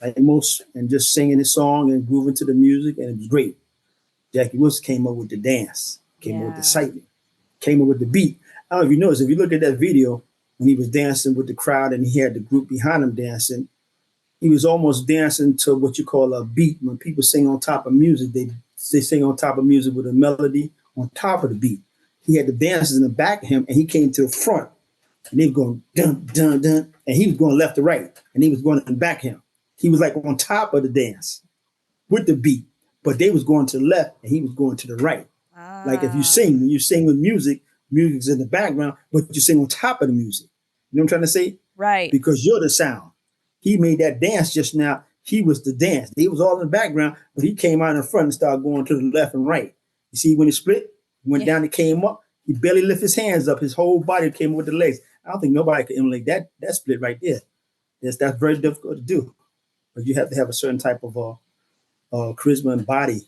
like most and just singing his song and grooving to the music, and it was great. Jackie Wilson came up with the dance, came up with the excitement, came up with the beat. I don't know if you noticed, if you look at that video when he was dancing with the crowd and he had the group behind him dancing, he was almost dancing to what you call a beat. When people sing on top of music, they sing on top of music with a melody on top of the beat. He had the dancers in the back of him, and he came to the front, and they were going dun dun dun, and he was going left to right, and he was going in the back of him. He was like on top of the dance with the beat, but they was going to the left, and he was going to the right. Like if you sing, when you sing with music, music's in the background, but you sing on top of the music. You know what I'm trying to say? Right. Because you're the sound. He made that dance just now. He was the dance. He was all in the background, but he came out in front and started going to the left and right. You see, when he split, went down and came up, he barely lifted his hands up. His whole body came up with the legs. I don't think nobody could emulate that split right there. That's very difficult to do. But you have to have a certain type of charisma and body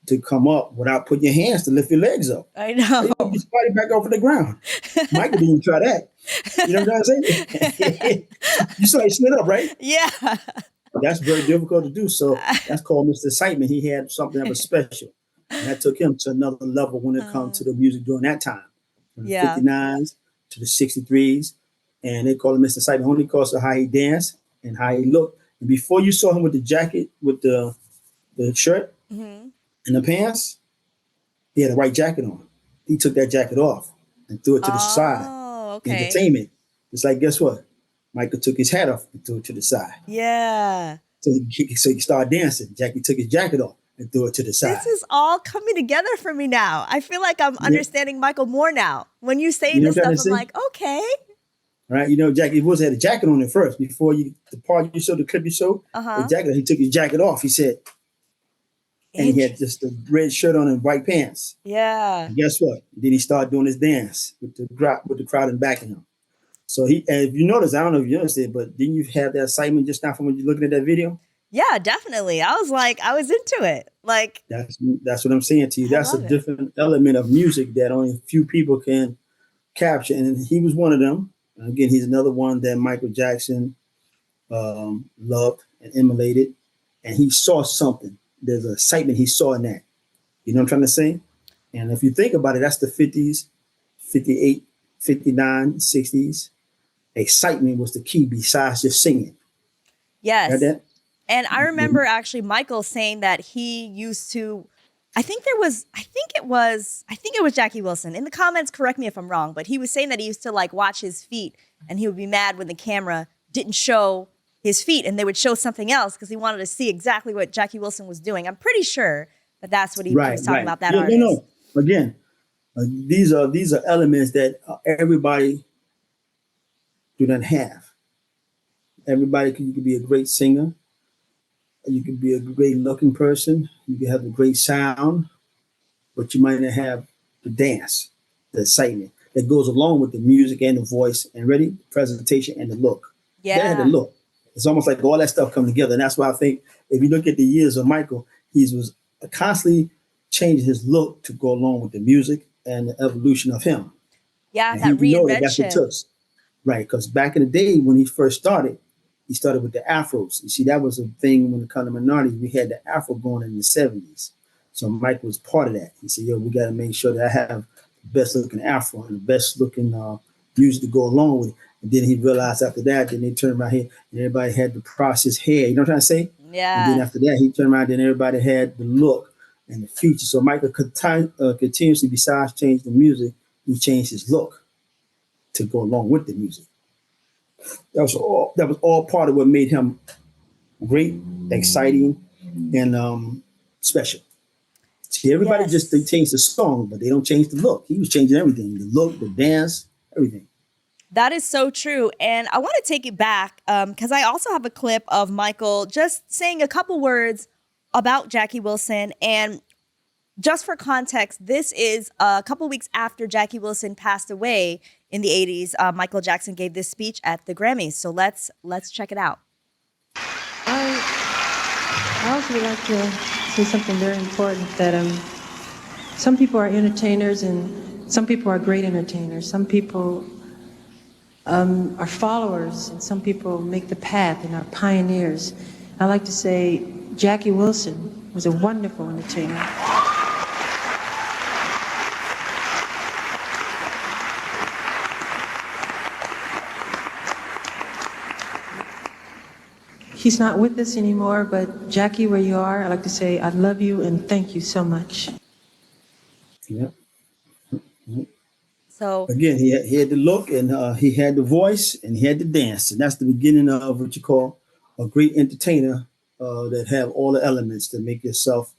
to come up without putting your hands to lift your legs up. I know. You get your body back off of the ground. Michael didn't even try that. You know what I'm saying? You saw he slid up, right? Yeah. That's very difficult to do. So that's called Mr. Excitement. He had something that was special. And that took him to another level when it comes to the music during that time. From the 59s to the 63s. And they call him Mr. Excitement only because of how he danced and how he looked. And before you saw him with the jacket, with the shirt and the pants, he had a white jacket on. He took that jacket off and threw it to the side. Oh, okay. Entertainment. It's like, guess what? Michael took his hat off and threw it to the side. Yeah. So he started dancing. Jackie took his jacket off and threw it to the side. This is all coming together for me now. I feel like I'm understanding Michael more now. When you say this stuff, I'm like, okay. Right? You know, Jackie Wilson had a jacket on it first before the part you showed, the clip you showed. The jacket, he took his jacket off, he said. And he had just a red shirt on and white pants. Yeah. And guess what? Then he started doing his dance with the crowd in back of him. So and if you notice, I don't know if you noticed it, but didn't you have that excitement just now from when you're looking at that video? Yeah, definitely. I was into it. Like that's what I'm saying to you. That's a different element of music that only a few people can capture, and he was one of them. And again, he's another one that Michael Jackson loved and emulated, and he saw something. There's an excitement he saw in that. You know what I'm trying to say? And if you think about it, that's the 50s, 58, 59, 60s. Excitement was the key besides just singing. Yes. Got that? And I remember actually Michael saying that he used to, I think it was Jackie Wilson. In the comments, correct me if I'm wrong, but he was saying that he used to like watch his feet and he would be mad when the camera didn't show his feet and they would show something else because he wanted to see exactly what Jackie Wilson was doing. I'm pretty sure that that's what he was talking about, that artist. No. Again, these are elements that everybody do not have. You can be a great singer. You can be a great looking person. You can have a great sound, but you might not have the dance, the excitement that goes along with the music and the voice and presentation and the look. Yeah. That had the look. It's almost like all that stuff come together. And that's why I think if you look at the years of Michael, he was constantly changing his look to go along with the music and the evolution of him. Yeah, and that reinvention. That's what it took. Right, because back in the day when he first started, he started with the afros. You see, that was a thing when it comes to minorities. We had the afro going in the 70s. So Mike was part of that. He said, yo, we got to make sure that I have the best looking afro and the best looking music to go along with it. And then he realized after that, then they turned around here and everybody had the processed hair. You know what I'm trying to say? And then Yeah. after that, he turned around, then everybody had the look and the features. So Michael continuously, besides change the music, he changed his look to go along with the music. That was all part of what made him great, exciting, and special. See, everybody just they Yes. change the song, but they don't change the look. He was changing everything: the look, the dance, everything. That is so true. And I want to take it back because I also have a clip of Michael just saying a couple words about Jackie Wilson. And just for context, this is a couple weeks after Jackie Wilson passed away in the 80s. Michael Jackson gave this speech at the Grammys. So let's check it out. I also would like to say something very important, that some people are entertainers and some people are great entertainers. Some people are followers and some people make the path and are pioneers. I like to say Jackie Wilson was a wonderful entertainer. He's not with us anymore, but Jackie, where you are, I'd like to say I love you and thank you so much. Yeah. So Again, he had the look, and he had the voice, and he had the dance, and that's the beginning of what you call a great entertainer that have all the elements that make yourself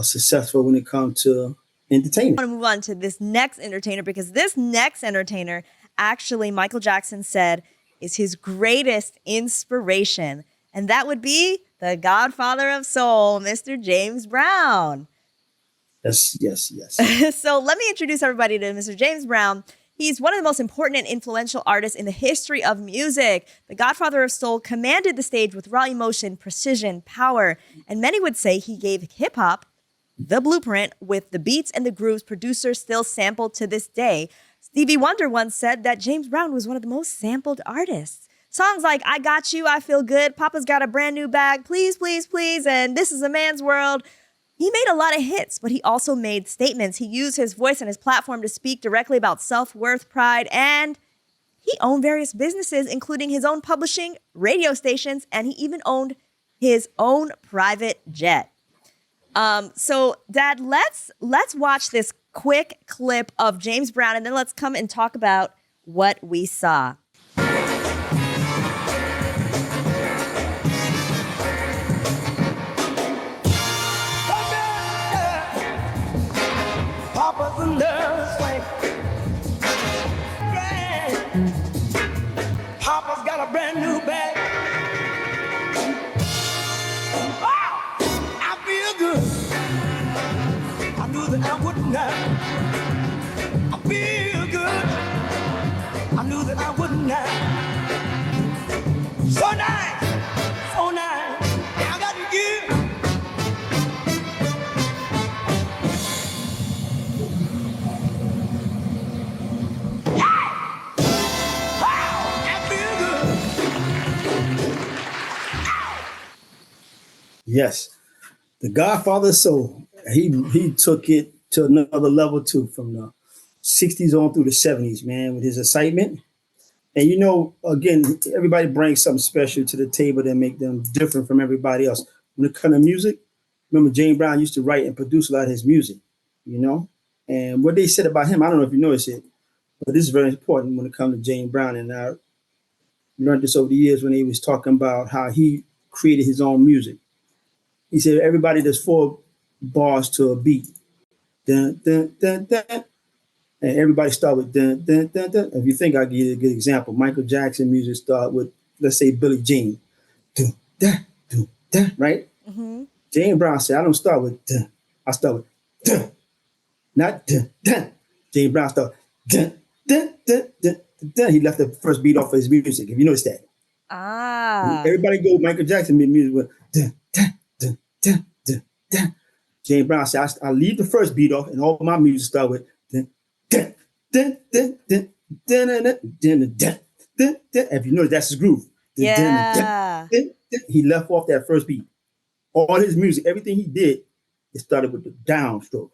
successful when it comes to entertainment. I want to move on to this next entertainer because this next entertainer, actually, Michael Jackson said, is his greatest inspiration. And that would be the godfather of soul, Mr. James Brown. Yes. So let me introduce everybody to Mr. James Brown. He's one of the most important and influential artists in the history of music. The godfather of soul commanded the stage with raw emotion, precision, power, and many would say he gave hip-hop the blueprint with the beats and the grooves producers still sample to this day. Stevie Wonder once said that James Brown was one of the most sampled artists. Songs like I Got You, I Feel Good, Papa's Got a Brand New Bag, Please, Please, Please, and This Is a Man's World. He made a lot of hits, but he also made statements. He used his voice and his platform to speak directly about self-worth, pride, and he owned various businesses, including his own publishing, radio stations, and he even owned his own private jet. So, Dad, let's watch this quick clip of James Brown, and then let's come and talk about what we saw. Papa's a nurse, Papa's got a brand new bag. Wow, I feel good. I knew that I wouldn't have. I feel good. I knew that I wouldn't have. So nice, so nice. I got to give. Yes, the Godfather of Soul. He took it to another level too, from the '60s on through the '70s, man, with his excitement. And you know, again, everybody brings something special to the table that make them different from everybody else. When it comes to music, remember James Brown used to write and produce a lot of his music, you know. And what they said about him, I don't know if you noticed it, but this is very important when it comes to James Brown. And I learned this over the years when he was talking about how he created his own music. He said everybody does 4 bars to a beat. Dun, dun, dun, dun. And everybody start with dun, dun, dun, dun. If you think, I'll give you a good example. Michael Jackson music start with, let's say, Billie Jean. Dun, dun, dun, dun, right? Mm-hmm. James Brown said, I don't start with dun. I start with dun. Not dun, dun. James Brown started dun, dun, dun, dun, dun, dun. He left the first beat off of his music, if you notice that. Ah. Everybody go Michael Jackson music with dun, dun, dun, dun, dun, dun. James Brown said, I leave the first beat off and all my music start with dun, dun, dun, dun, dun, dun, dun, dun, dun, dun, dun, dun. If you notice, that's his groove. Dun, dun, dun, Yeah. dun, dun. He left off that first beat. All his music, everything he did it started with the downstroke,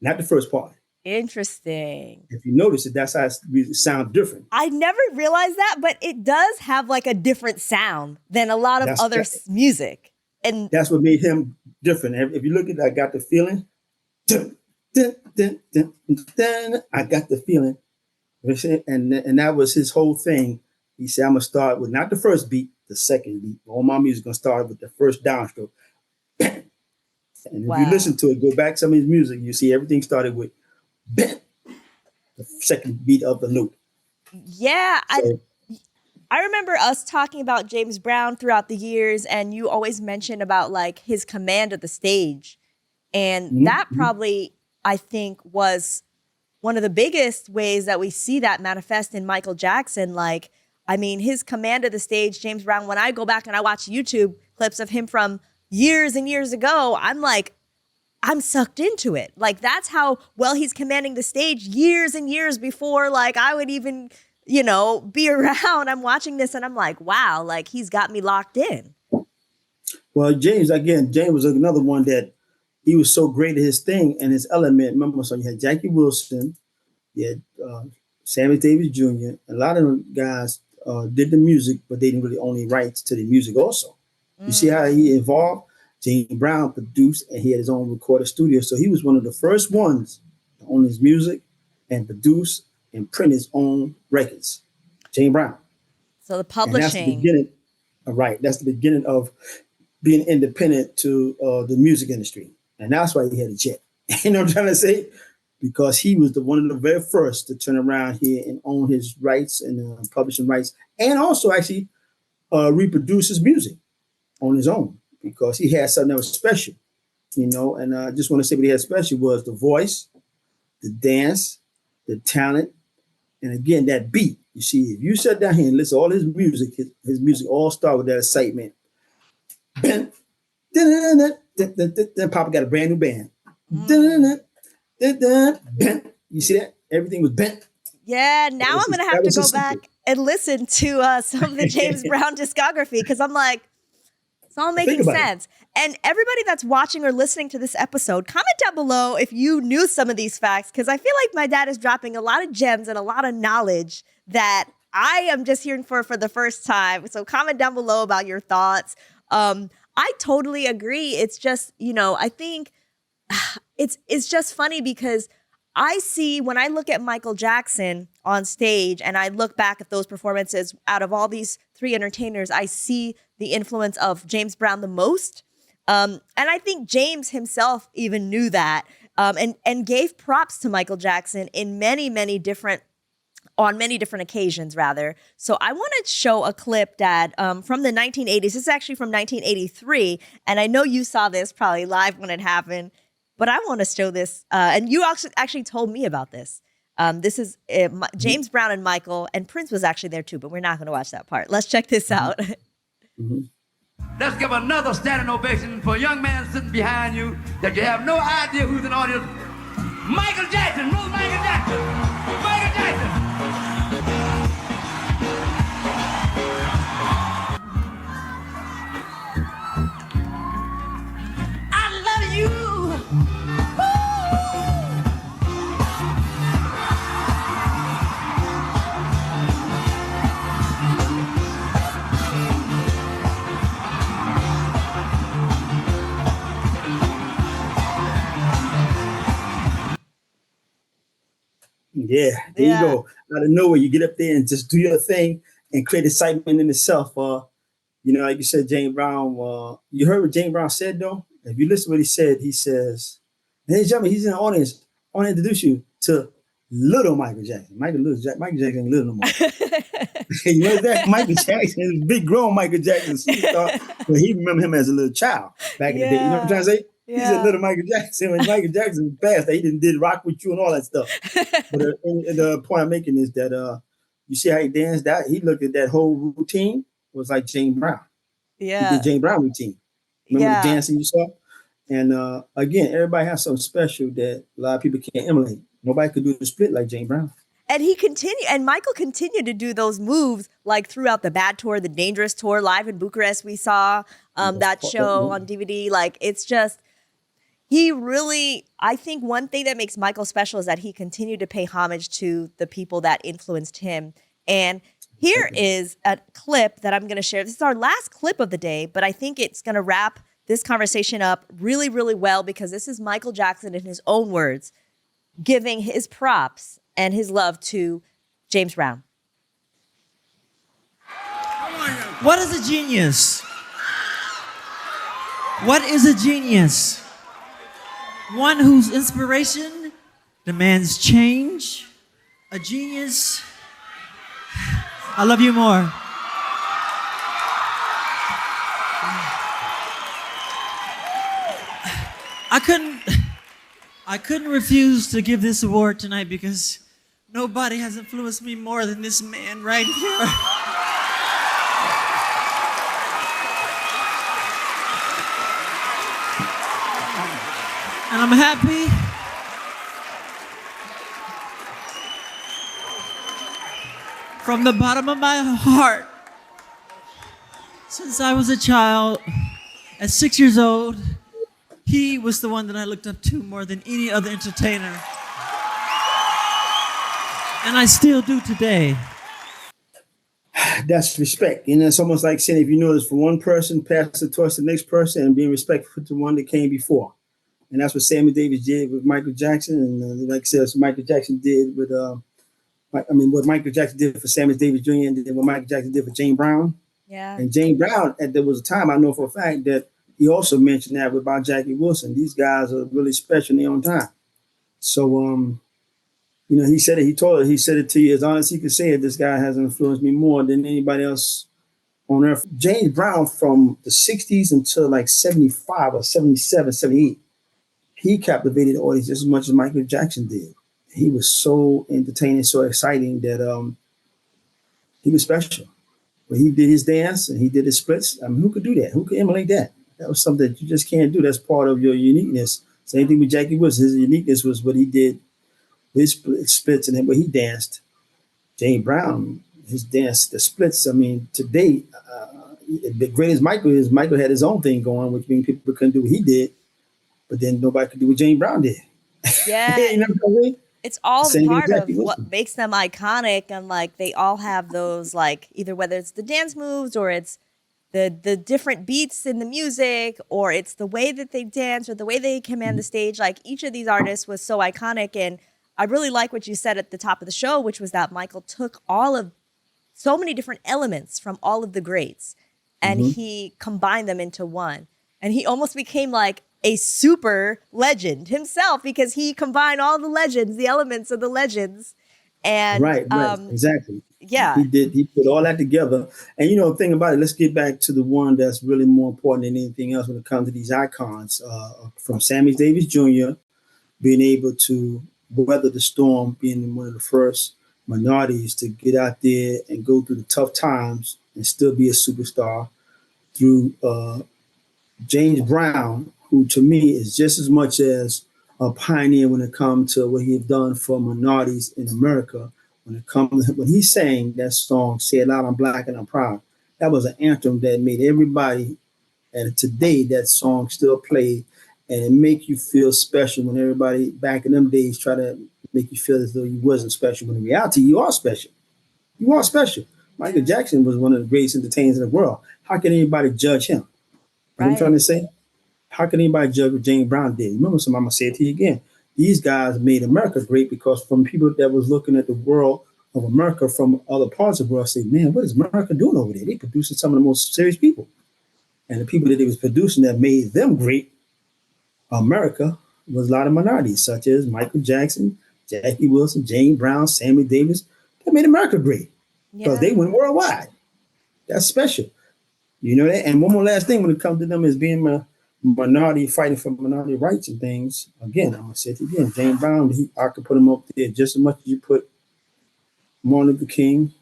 not the first part. Interesting. If you notice it, that's how it sounds different. I never realized that, but it does have like a different sound than a lot of other music. And that's what made him different. If you look at it, I got the feeling. Dun, dun, dun, dun, dun, I got the feeling. And that was his whole thing. He said, I'm going to start with not the first beat, the second beat. All my music going to start with the first downstroke. And if you listen to it, go back some of his music, you see everything started with the second beat of the note. Yeah. So, I remember us talking about James Brown throughout the years, and you always mentioned about like his command of the stage. And that probably, I think, was one of the biggest ways that we see that manifest in Michael Jackson. Like, I mean, his command of the stage, James Brown, when I go back and I watch YouTube clips of him from years and years ago, I'm like, I'm sucked into it. Like, that's how well he's commanding the stage years and years before, like, I would even, you know, be around. I'm watching this and I'm like, wow, like, he's got me locked in. Well, James was another one that he was so great at his thing and his element. Remember, so you had Jackie Wilson, you had Sammy Davis Jr. A lot of them guys did the music, but they didn't really own the rights to the music also. You see how he evolved? James Brown produced, and he had his own recorded studio. So he was one of the first ones to own his music and produce and print his own records. James Brown. So the publishing. And that's the beginning. Right. That's the beginning of being independent to the music industry. And that's why he had a jet. You know what I'm trying to say? Because he was one of the very first to turn around here and own his rights and publishing rights, and also actually reproduce his music on his own, because he had something that was special, you know. And I just want to say what he had special was the voice, the dance, the talent, and again, that beat. You see, if you sat down here and listen to all his music all start with that excitement. Then Papa got a brand new band. You see that? Everything was bent. Yeah, now I'm going to have to go back and listen to some of the James Brown discography, because I'm like, it's all making sense. And everybody that's watching or listening to this episode, comment down below if you knew some of these facts, because I feel like my dad is dropping a lot of gems and a lot of knowledge that I am just hearing for the first time. So comment down below about your thoughts. I totally agree. It's just, you know, I think it's just funny because I see, when I look at Michael Jackson on stage and I look back at those performances, out of all these three entertainers, I see the influence of James Brown the most. And I think James himself even knew that, and gave props to Michael Jackson in on many different occasions, rather. So I want to show a clip, Dad, from the 1980s. This is actually from 1983. And I know you saw this probably live when it happened, but I want to show this. And you actually told me about this. This is James Brown and Michael, and Prince was actually there too, but we're not going to watch that part. Let's check this out. Let's give another standing ovation for a young man sitting behind you that you have no idea who's in the audience. Michael Jackson, move Michael Jackson. Michael Jackson. I love you. Yeah, there you go. Out of nowhere, you get up there and just do your thing and create excitement in itself. You know, like you said, James Brown. You heard what James Brown said, though? If you listen to what he says, ladies and gentlemen, he's in the audience. I want to introduce you to little Michael Jackson. Michael Jackson ain't little no more. You know that? Michael Jackson is big grown Michael Jackson superstar, but he remember him as a little child back in the day. You know what I'm trying to say? Yeah. He's a little Michael Jackson. When Michael Jackson passed, he did rock with you and all that stuff. But the point I'm making is that you see how he danced out? He looked at that whole routine. It was like James Brown. Yeah. He did James Brown routine. Remember the dancing you saw? And again, everybody has something special that a lot of people can't emulate. Nobody could do the split like James Brown. And Michael continued to do those moves like throughout the Bad Tour, the Dangerous Tour, live in Bucharest. We saw that show on DVD. Like, it's just, he really, I think one thing that makes Michael special is that he continued to pay homage to the people that influenced him. And here is a clip that I'm going to share. This is our last clip of the day, but I think it's going to wrap this conversation up really, really well, because this is Michael Jackson in his own words giving his props and his love to James Brown. What is a genius? What is a genius? One whose inspiration demands change. A genius. I love you more. I couldn't refuse to give this award tonight because nobody has influenced me more than this man right here. And I'm happy from the bottom of my heart. Since I was a child, at 6 years old, he was the one that I looked up to more than any other entertainer. And I still do today. That's respect. You know, it's almost like saying, if you notice, for one person, pass the torch to the next person and being respectful to the one that came before. And that's what Sammy Davis did with Michael Jackson. And like I said, what Michael Jackson did with, what Michael Jackson did for Sammy Davis Jr. and then what Michael Jackson did for James Brown. Yeah. And James Brown, there was a time, I know for a fact, that he also mentioned that about Jackie Wilson. These guys are really special in their own time. So, he said it, he said it to you as honest as he could say it. This guy has influenced me more than anybody else on earth. James Brown, from the 60s until like 75 or 77, 78, he captivated the audience just as much as Michael Jackson did. He was so entertaining, so exciting that he was special. When he did his dance and he did his splits, who could do that? Who could emulate that? That was something that you just can't do. That's part of your uniqueness. Same thing with Jackie Wilson. His uniqueness was what he did with his splits and what he danced. James Brown, his dance, the splits. Today, the greatest Michael is, Michael had his own thing going, which means people couldn't do what he did, but then nobody could do what James Brown did. Yeah. You know what I mean? It's all Same part of Jackie what Wilson. makes them iconic, and like they all have those, like, either whether it's the dance moves or it's the different beats in the music, or it's the way that they dance or the way they command the stage. Like, each of these artists was so iconic. And I really like what you said at the top of the show, which was that Michael took so many different elements from all of the greats and he combined them into one. And he almost became like a super legend himself, because he combined all the legends, the elements of the legends. And Right, exactly. Yeah. He put all that together. And the thing about it, let's get back to the one that's really more important than anything else when it comes to these icons. From Sammy Davis Jr. being able to weather the storm, being one of the first minorities to get out there and go through the tough times and still be a superstar, through James Brown, who to me is just as much as a pioneer when it comes to what he's done for minorities in America. When he sang that song, "Say It Loud, I'm Black and I'm Proud," that was an anthem that made everybody, and today that song still played, and it make you feel special when everybody back in them days try to make you feel as though you wasn't special, when in reality you are special. You are special. Michael Jackson was one of the greatest entertainers in the world. How can anybody judge him? What I'm trying to say? How can anybody judge what James Brown did? Remember, I'm gonna say it to you again. These guys made America great, because from people that was looking at the world of America from other parts of the world, say, man, what is America doing over there? They producing some of the most serious people. And the people that they was producing that made them great, America, was a lot of minorities, such as Michael Jackson, Jackie Wilson, James Brown, Sammy Davis. That made America great, because they went worldwide. That's special. You know that? And one more last thing when it comes to them is being a minority, fighting for minority rights and things. Again, I'm going to say it again. James Brown, I could put him up there just as much as you put Martin Luther King,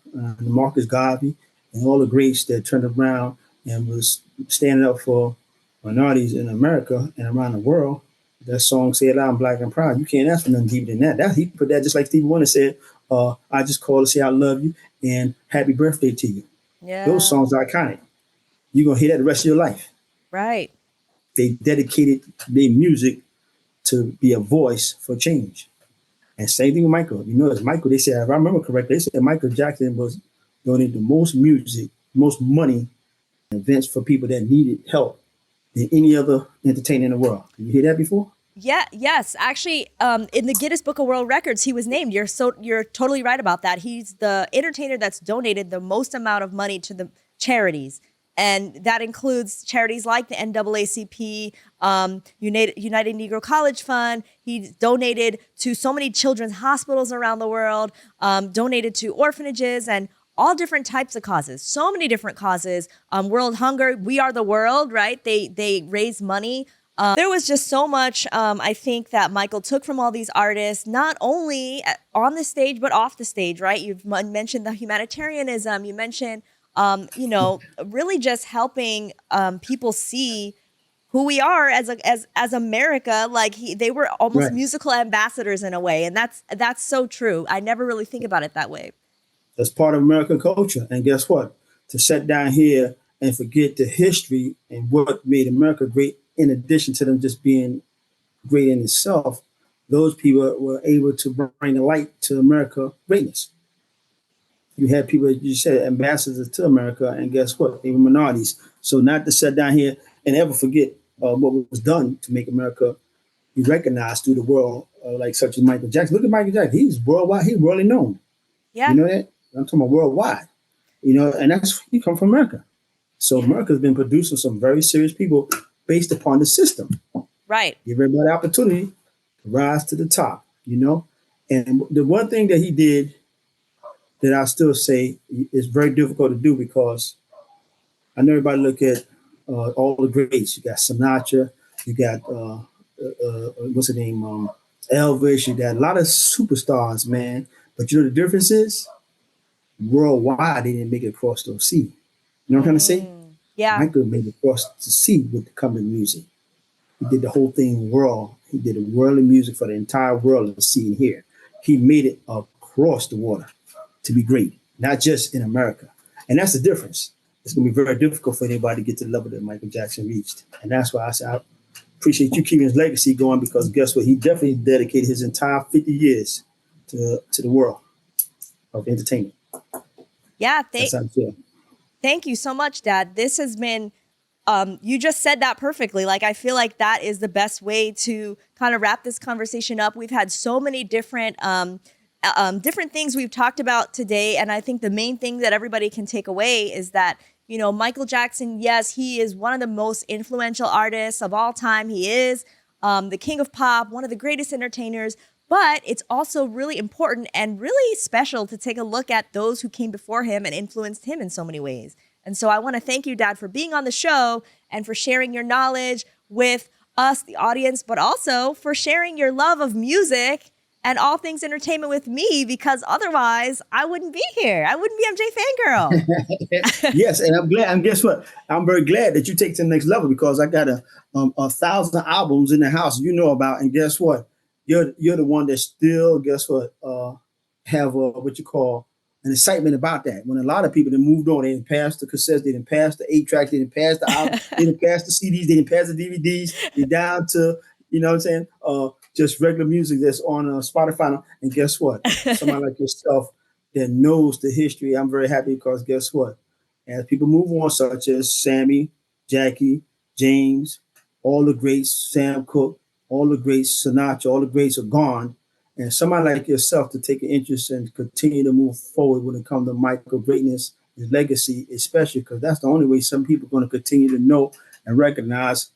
Marcus Garvey, and all the greats that turned around and was standing up for minorities in America and around the world. That song, "Say It Loud, I'm Black and Proud," you can't ask for nothing deeper than that. He put that just like Stevie Wonder said, "I just called to say I love you and happy birthday to you." Yeah. Those songs are iconic. You're going to hear that the rest of your life. Right. They dedicated their music to be a voice for change. And same thing with Michael. You know, as Michael, they said, if I remember correctly, they said Michael Jackson was donating the most music, most money, events for people that needed help than any other entertainer in the world. Did you hear that before? Yes. Actually, in the Guinness Book of World Records, he was named. You're totally right about that. He's the entertainer that's donated the most amount of money to the charities. And that includes charities like the NAACP, United Negro College Fund. He donated to so many children's hospitals around the world, donated to orphanages and all different types of causes, so many different causes. World Hunger, We Are the World, right? They raise money. There was just so much, I think, that Michael took from all these artists, not only on the stage, but off the stage, right? You've mentioned the humanitarianism. You mentioned really just helping people see who we are as America. Like they were almost musical ambassadors in a way, and that's so true. I never really think about it that way. That's part of American culture, and guess what? To sit down here and forget the history and what made America great, in addition to them just being great in itself, those people were able to bring a light to America greatness. You had people, you said, ambassadors to America, and guess what? They were minorities. So not to sit down here and ever forget what was done to make America be recognized through the world, like such as Michael Jackson. Look at Michael Jackson. He's worldwide. He's worldly known. Yeah. You know that? I'm talking about worldwide. And he come from America. So America's been producing some very serious people based upon the system. Right. Give everybody opportunity to rise to the top, And the one thing that he did that I still say is very difficult to do, because I know everybody look at all the greats. You got Sinatra, you got what's his name, Elvis. You got a lot of superstars, man. But the difference is worldwide they didn't make it across the sea. You know what I'm trying to say? Yeah. Michael made it across the sea with the coming music. He did the whole thing world. He did the worldly music for the entire world to see and hear. He made it across the water to be great, not just in America. And that's the difference. It's going to be very difficult for anybody to get to the level that Michael Jackson reached. And that's why I say I appreciate you keeping his legacy going, because guess what? He definitely dedicated his entire 50 years to the world of entertainment. Yeah, That's how I feel. Thank you so much, Dad. This has been, you just said that perfectly. Like, I feel like that is the best way to kind of wrap this conversation up. We've had so many different things we've talked about today. And I think the main thing that everybody can take away is that, Michael Jackson, yes, he is one of the most influential artists of all time. He is the king of pop, one of the greatest entertainers. But it's also really important and really special to take a look at those who came before him and influenced him in so many ways. And so I want to thank you, Dad, for being on the show and for sharing your knowledge with us, the audience, but also for sharing your love of music and all things entertainment with me, because otherwise I wouldn't be here. I wouldn't be MJ Fangirl. Yes, and I'm glad. And guess what? I'm very glad that you take it to the next level, because I got 1,000 albums in the house about. And guess what? You're the one that still, guess what, have what you call an excitement about that. When a lot of people that moved on, they didn't pass the cassettes, they didn't pass the 8-tracks, they didn't pass the albums, they didn't pass the CDs, they didn't pass the DVDs. They're down to, just regular music that's on Spotify. And guess what? Somebody like yourself that knows the history, I'm very happy, because guess what? As people move on, such as Sammy, Jackie, James, all the greats, Sam Cooke, all the greats, Sinatra, all the greats are gone. And somebody like yourself to take an interest and continue to move forward when it comes to Michael greatness, his legacy, especially because that's the only way some people are going to continue to know and recognize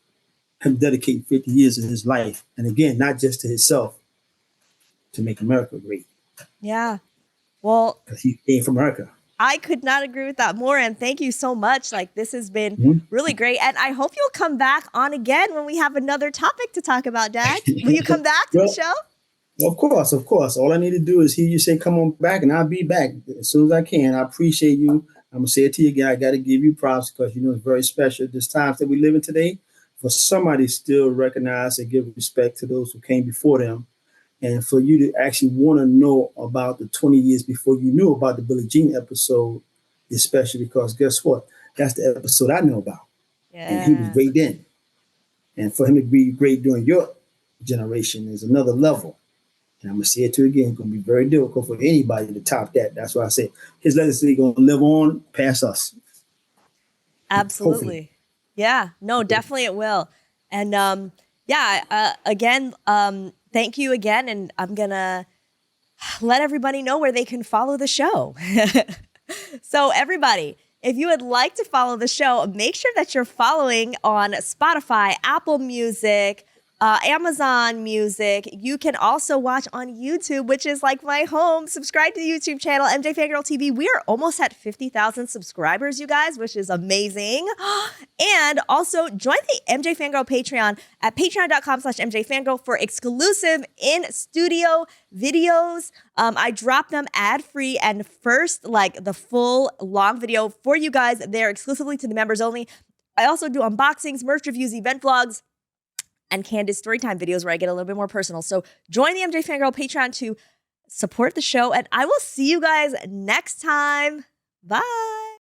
him dedicating 50 years of his life. And again, not just to himself, to make America great. Yeah. Well, because he came from America. I could not agree with that more. And thank you so much. Like, this has been really great. And I hope you'll come back on again when we have another topic to talk about, Dad. Will you come back to the show? Of course, of course. All I need to do is hear you say, come on back, and I'll be back as soon as I can. I appreciate you. I'm going to say it to you again. I got to give you props, because, it's very special. This times that we live in today, for somebody to still recognize and give respect to those who came before them. And for you to actually want to know about the 20 years before you knew about the Billie Jean episode, especially because guess what? That's the episode I know about. Yeah. And he was great then. And for him to be great during your generation is another level. And I'm gonna say it too again. It's gonna be very difficult for anybody to top that. That's why I say his legacy is gonna live on past us. Absolutely. Hopefully. Yeah, no, definitely it will. And again, thank you again. And I'm going to let everybody know where they can follow the show. So everybody, if you would like to follow the show, make sure that you're following on Spotify, Apple Music, Amazon Music. You can also watch on YouTube, which is like my home. Subscribe to the YouTube channel, MJFangirl TV. We are almost at 50,000 subscribers, you guys, which is amazing. And also join the MJ Fangirl Patreon at patreon.com/MJFangirl for exclusive in-studio videos. I drop them ad-free and first, like the full long video for you guys. They're exclusively to the members only. I also do unboxings, merch reviews, event vlogs, and candid storytime videos where I get a little bit more personal. So join the MJ Fangirl Patreon to support the show, and I will see you guys next time. Bye.